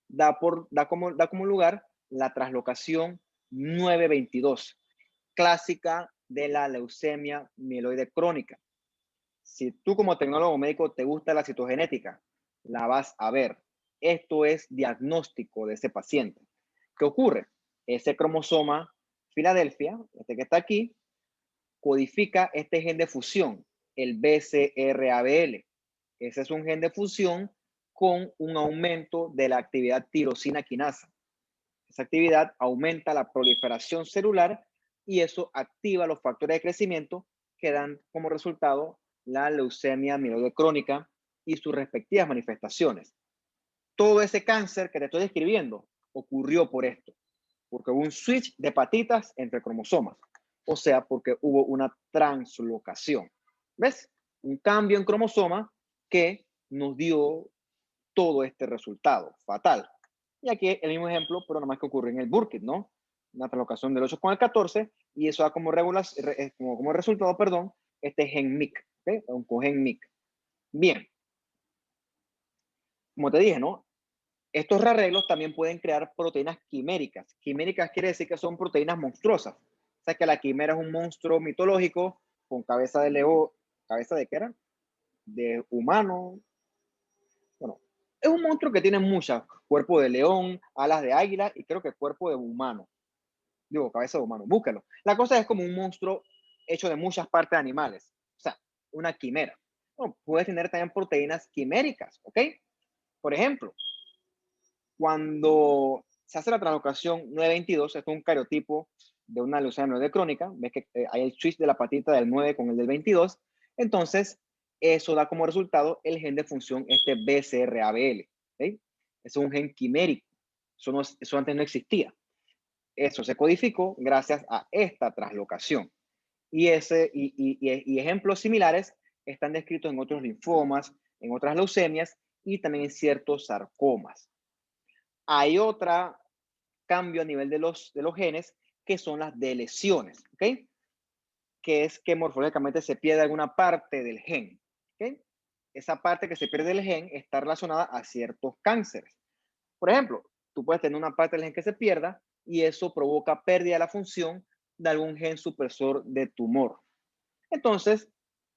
da como lugar la translocación 922, clásica de la leucemia mieloide crónica. Si tú como tecnólogo médico te gusta la citogenética, la vas a ver. Esto es diagnóstico de ese paciente. ¿Qué ocurre? Ese cromosoma Filadelfia, este que está aquí, codifica este gen de fusión, el BCR-ABL. Ese es un gen de fusión con un aumento de la actividad tirosina quinasa. Esa actividad aumenta la proliferación celular y eso activa los factores de crecimiento que dan como resultado la leucemia mieloide crónica y sus respectivas manifestaciones. Todo ese cáncer que te estoy describiendo ocurrió por esto, porque hubo un switch de patitas entre cromosomas, o sea, porque hubo una translocación. ¿Ves? Un cambio en cromosoma que nos dio todo este resultado fatal. Y aquí el mismo ejemplo, pero nomás que ocurre en el Burkitt, ¿no? Una translocación del 8 con el 14 y eso da como resultado, perdón, este gen MYC, ¿okay? Un cogen MYC. Bien. Como te dije, ¿no? Estos rearreglos también pueden crear proteínas quiméricas. Quiméricas quiere decir que son proteínas monstruosas. sea que la quimera es un monstruo mitológico con cabeza de león, ¿cabeza de qué era? De humano. Bueno, es un monstruo que tiene muchas, cuerpo de león, alas de águila y creo que cuerpo de humano. Digo, cabeza de humano, búscalo. La cosa es como un monstruo hecho de muchas partes de animales, o sea, una quimera. Bueno, puedes tener también proteínas quiméricas, ¿ok? Por ejemplo, cuando se hace la translocación 922, esto es un cariotipo de una leucemia 9 crónica, ves que hay el switch de la patita del 9 con el del 22, entonces eso da como resultado el gen de función este BCR-ABL, ¿okay? Es un gen quimérico, eso antes no existía. Eso se codificó gracias a esta translocación. Y ejemplos similares están descritos en otros linfomas, en otras leucemias y también en ciertos sarcomas. Hay otro cambio a nivel de los genes que son las deleciones, ¿ok? Que es que morfológicamente se pierde alguna parte del gen, ¿ok? Esa parte que se pierde del gen está relacionada a ciertos cánceres. Por ejemplo, tú puedes tener una parte del gen que se pierda y eso provoca pérdida de la función de algún gen supresor de tumor. Entonces,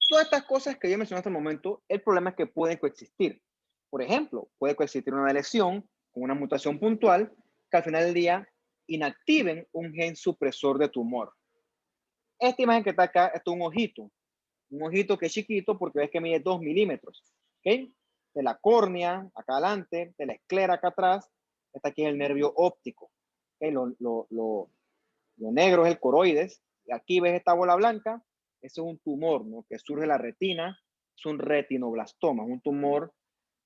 todas estas cosas que yo mencioné hasta el momento, el problema es que pueden coexistir. Por ejemplo, puede coexistir una lesión con una mutación puntual que al final del día inactiven un gen supresor de tumor. Esta imagen que está acá es un ojito que es chiquito porque ves que mide 2 milímetros, ¿ok? De la córnea acá adelante, de la esclera acá atrás, está aquí el nervio óptico, ¿ok? Lo negro es el coroides, y aquí ves esta bola blanca, ese es un tumor, ¿no? Que surge de la retina, es un retinoblastoma, es un tumor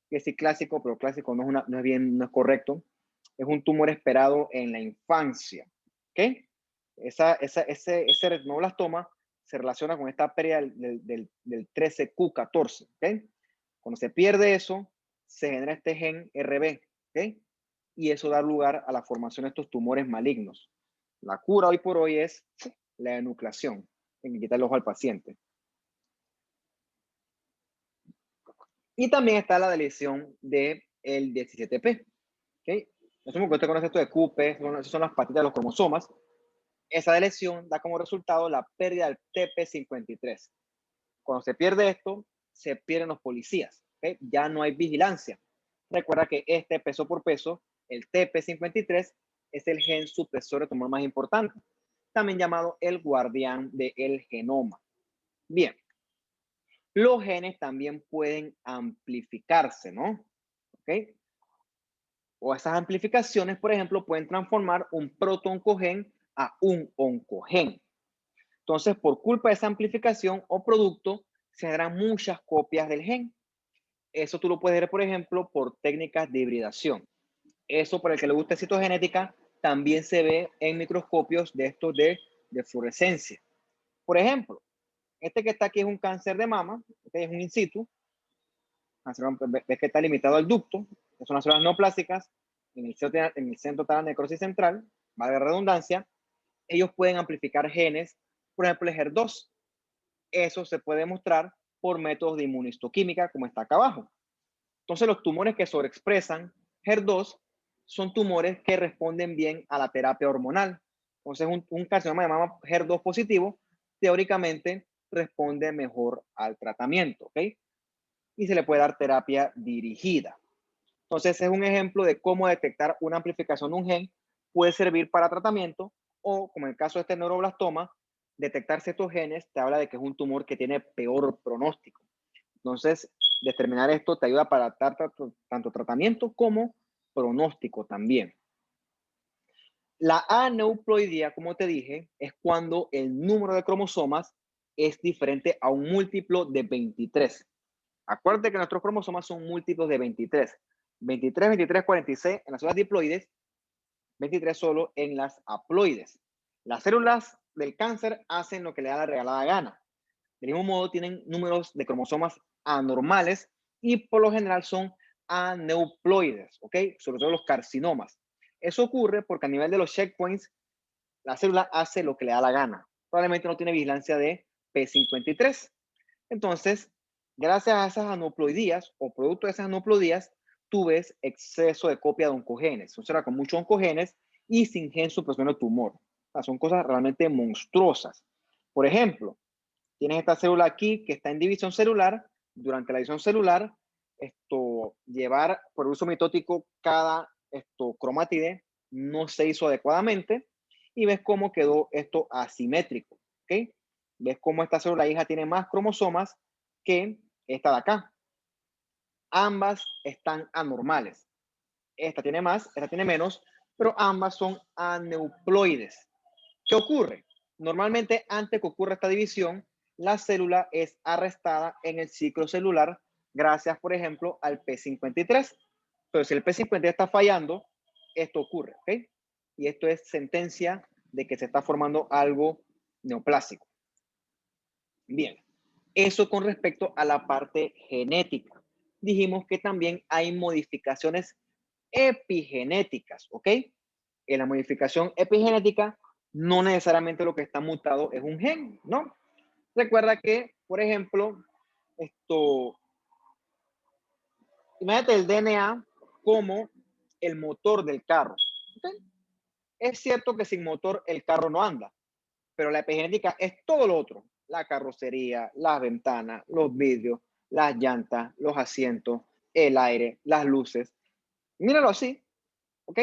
que sí clásico, pero clásico no es correcto, es un tumor esperado en la infancia, ¿ok? Ese retinoblastoma se relaciona con esta pérdida del 13q14, ¿ok? Cuando se pierde eso, se genera este gen RB, ¿ok? Y eso da lugar a la formación de estos tumores malignos. La cura hoy por hoy es la enucleación, en quitar el ojo al paciente. Y también está la deleción del 17p, ¿ok? No sé si usted conoce esto de QP, esas son las patitas de los cromosomas. Esa deleción da como resultado la pérdida del TP53. Cuando se pierde esto, se pierden los policías, ¿okay? Ya no hay vigilancia. Recuerda que este peso por peso, el TP53, es el gen supresor de tumor más importante, también llamado el guardián del genoma. Bien, los genes también pueden amplificarse, ¿no? ¿Ok? O esas amplificaciones, por ejemplo, pueden transformar un protooncogen a un oncogen. Entonces, por culpa de esa amplificación o producto, se generan muchas copias del gen. Eso tú lo puedes ver, por ejemplo, por técnicas de hibridación. Eso, para el que le guste citogenética, también se ve en microscopios de estos de fluorescencia. Por ejemplo, este que está aquí es un cáncer de mama, este es un in situ. Ves que está limitado al ducto, que son las células neoplásicas, en el centro está la necrosis central, valga la redundancia. Ellos pueden amplificar genes, por ejemplo, el HER2. Eso se puede mostrar por métodos de inmunistoquímica, como está acá abajo. Entonces, los tumores que sobreexpresan HER2 son tumores que responden bien a la terapia hormonal. Entonces, un carcinoma de mama HER2 positivo, teóricamente, responde mejor al tratamiento, ¿ok? Y se le puede dar terapia dirigida. Entonces, es un ejemplo de cómo detectar una amplificación de un gen puede servir para tratamiento o, como en el caso de este neuroblastoma, detectarse estos genes te habla de que es un tumor que tiene peor pronóstico. Entonces, determinar esto te ayuda para dar tanto tratamiento como pronóstico también. La aneuploidía, como te dije, es cuando el número de cromosomas es diferente a un múltiplo de 23. Acuérdate que nuestros cromosomas son múltiplos de 23. 23, 23, 46 en las células diploides, 23 solo en las haploides. Las células del cáncer hacen lo que le da la regalada gana. Del mismo modo, tienen números de cromosomas anormales y por lo general son aneuploides, ¿ok? Sobre todo los carcinomas. Eso ocurre porque a nivel de los checkpoints, la célula hace lo que le da la gana. Probablemente no tiene vigilancia de P53. Entonces, gracias a esas aneuploidías o producto de esas aneuploidías, tú ves exceso de copia de oncogenes. O sea, con muchos oncogenes y sin gen supresor de tumor. sea, son cosas realmente monstruosas. Por ejemplo, tienes esta célula aquí que está en división celular. Durante la división celular, llevar por uso mitótico cada cromátide no se hizo adecuadamente y ves cómo quedó esto asimétrico, ¿ok? Ves cómo esta célula hija tiene más cromosomas que esta de acá. Ambas están anormales. Esta tiene más, esta tiene menos, pero ambas son aneuploides. ¿Qué ocurre? Normalmente, antes que ocurra esta división, la célula es arrestada en el ciclo celular gracias, por ejemplo, al P53. Pero si el P53 está fallando, esto ocurre, ¿ok? Y esto es sentencia de que se está formando algo neoplásico. Bien, eso con respecto a la parte genética. Dijimos que también hay modificaciones epigenéticas, ¿ok? En la modificación epigenética, no necesariamente lo que está mutado es un gen, ¿no? Recuerda que, por ejemplo, imagínate el DNA como el motor del carro, ¿ok? Es cierto que sin motor el carro no anda, pero la epigenética es todo lo otro. La carrocería, las ventanas, los vidrios, las llantas, los asientos, el aire, las luces. Míralo así, ¿ok?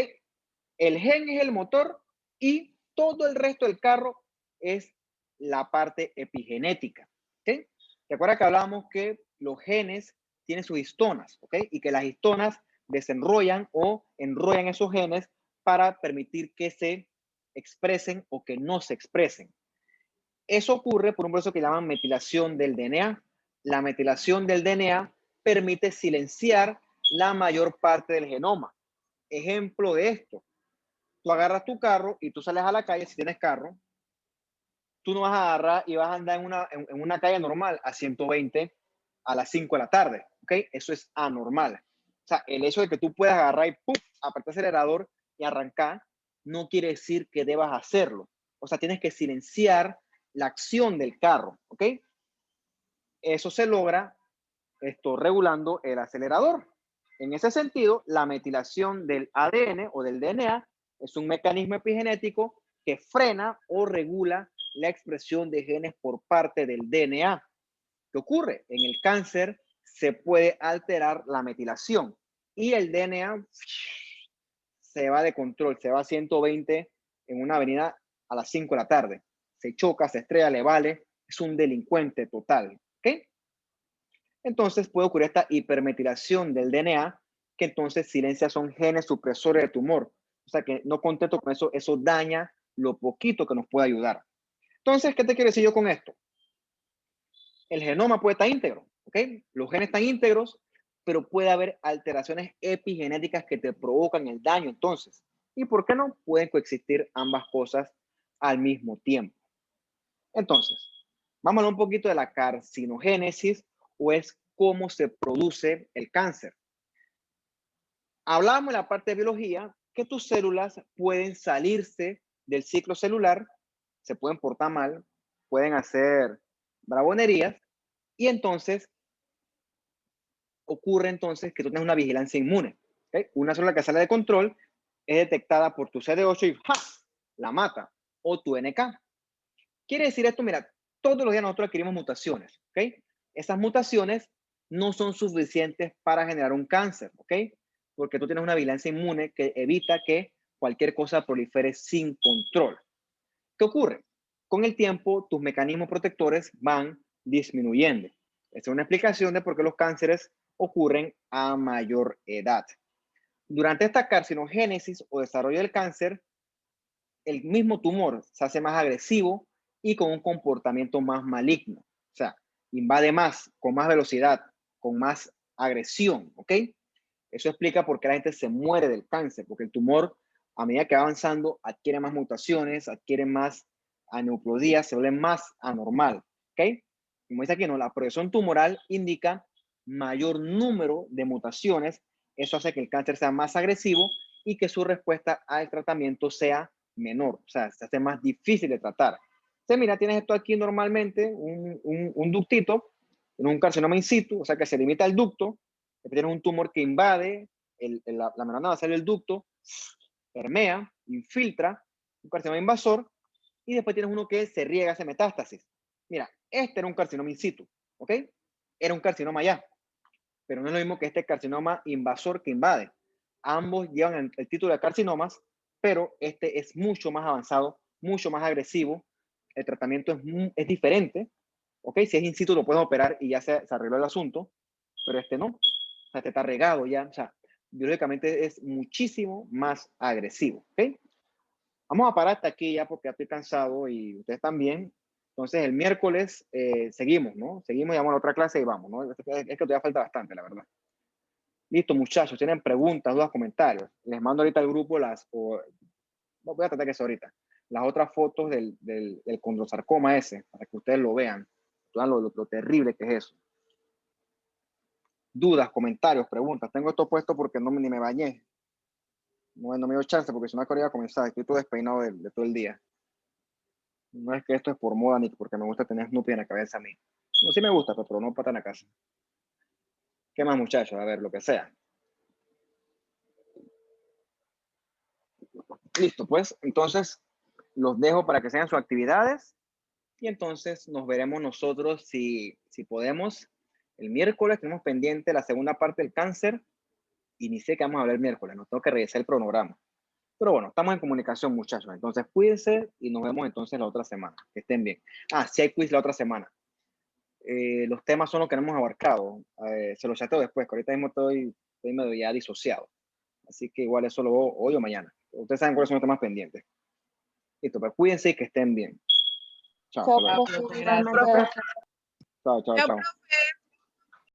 El gen es el motor y todo el resto del carro es la parte epigenética, ¿ok? Recuerda que hablábamos que los genes tienen sus histonas, ¿ok? Y que las histonas desenrollan o enrollan esos genes para permitir que se expresen o que no se expresen. Eso ocurre por un proceso que llaman metilación del DNA. La metilación del DNA permite silenciar la mayor parte del genoma. Ejemplo de esto: tú agarras tu carro y tú sales a la calle, si tienes carro, tú no vas a agarrar y vas a andar en una calle normal a 120 a las 5 de la tarde, ¿ok? Eso es anormal. O sea, el hecho de que tú puedas agarrar y ¡pum!, apretar el acelerador y arrancar, no quiere decir que debas hacerlo. O sea, tienes que silenciar la acción del carro, ¿ok? Eso se logra regulando el acelerador. En ese sentido, la metilación del ADN o del DNA es un mecanismo epigenético que frena o regula la expresión de genes por parte del DNA. ¿Qué ocurre? En el cáncer se puede alterar la metilación y el DNA se va de control, se va a 120 en una avenida a las 5 de la tarde. Se choca, se estrella, le vale, es un delincuente total, ¿ok? Entonces puede ocurrir esta hipermetilación del DNA, que entonces silencia son genes supresores de tumor. O sea que no contento con eso, eso daña lo poquito que nos puede ayudar. Entonces, ¿qué te quiero decir yo con esto? El genoma puede estar íntegro, ¿ok? Los genes están íntegros, pero puede haber alteraciones epigenéticas que te provocan el daño entonces. ¿Y por qué no? Pueden coexistir ambas cosas al mismo tiempo. Entonces, vamos a hablar un poquito de la carcinogénesis, o es cómo se produce el cáncer. Hablábamos en la parte de biología que tus células pueden salirse del ciclo celular, se pueden portar mal, pueden hacer bravuconerías, y entonces ocurre entonces que tú tienes una vigilancia inmune, ¿okay? Una célula que sale de control es detectada por tu CD8 y ¡ja!, la mata, o tu NK. Quiere decir esto, mira, todos los días nosotros adquirimos mutaciones, ¿ok? Esas mutaciones no son suficientes para generar un cáncer, ¿ok? Porque tú tienes una vigilancia inmune que evita que cualquier cosa prolifere sin control. ¿Qué ocurre? Con el tiempo, tus mecanismos protectores van disminuyendo. Esta es una explicación de por qué los cánceres ocurren a mayor edad. Durante esta carcinogénesis o desarrollo del cáncer, el mismo tumor se hace más agresivo y con un comportamiento más maligno. O sea, invade más, con más velocidad, con más agresión, ¿ok? Eso explica por qué la gente se muere del cáncer, porque el tumor, a medida que va avanzando, adquiere más mutaciones, adquiere más aneuploidías, se vuelve más anormal, ¿ok? Como dice aquí, ¿no? La progresión tumoral indica mayor número de mutaciones. Eso hace que el cáncer sea más agresivo y que su respuesta al tratamiento sea menor, o sea, se hace más difícil de tratar. Entonces, mira, tienes esto aquí normalmente, un ductito, un carcinoma in situ, o sea, que se limita al ducto, tienes un tumor que invade la membrana basal del ducto, permea, infiltra, un carcinoma invasor, Y después tienes uno que se riega ese metástasis. Mira, este era un carcinoma in situ, ¿ok? Era un carcinoma ya, pero no es lo mismo que este carcinoma invasor que invade. Ambos llevan el título de carcinomas, pero este es mucho más avanzado, mucho más agresivo. El tratamiento es diferente, ¿ok? Si es in situ lo puedes operar y ya se arregló el asunto, pero este no. O sea, este está regado ya, o sea, biológicamente es muchísimo más agresivo, ¿ok? Vamos a parar hasta aquí ya porque ya estoy cansado y ustedes también. Entonces el miércoles seguimos, ¿no? Seguimos y vamos a la otra clase y vamos, ¿no? Es que todavía falta bastante, la verdad. Listo, muchachos, tienen preguntas, dudas, comentarios. Les mando ahorita al grupo voy a tratar que eso ahorita, las otras fotos del condrosarcoma ese, para que ustedes lo vean, vean lo terrible que es eso. Dudas, comentarios, preguntas. Tengo esto puesto porque ni me bañé. No me dio chance porque si no quería comenzar. Estoy todo despeinado de todo el día. No es que esto es por moda ni porque me gusta tener Snoopy en la cabeza a mí. No, sí me gusta, pero no para estar en la casa. ¿Qué más, muchachos? A ver, lo que sea. Listo, pues. Entonces, los dejo para que sean sus actividades. Y entonces nos veremos nosotros si podemos. El miércoles tenemos pendiente la segunda parte del cáncer. Y ni sé qué vamos a hablar el miércoles. No tengo que revisar el cronograma. Pero bueno, estamos en comunicación, muchachos. Entonces, cuídense y nos vemos entonces la otra semana. Que estén bien. Sí hay quiz la otra semana. Los temas son los que hemos abarcado. Se los chateo después, que ahorita mismo estoy medio ya disociado. Así que igual eso lo veo hoy o mañana. Ustedes saben cuáles son los temas pendientes. Listo, pues cuídense y que estén bien. Chao. Chao, Hasta luego. profe, Gracias. igualmente. Chao. Chao, profe.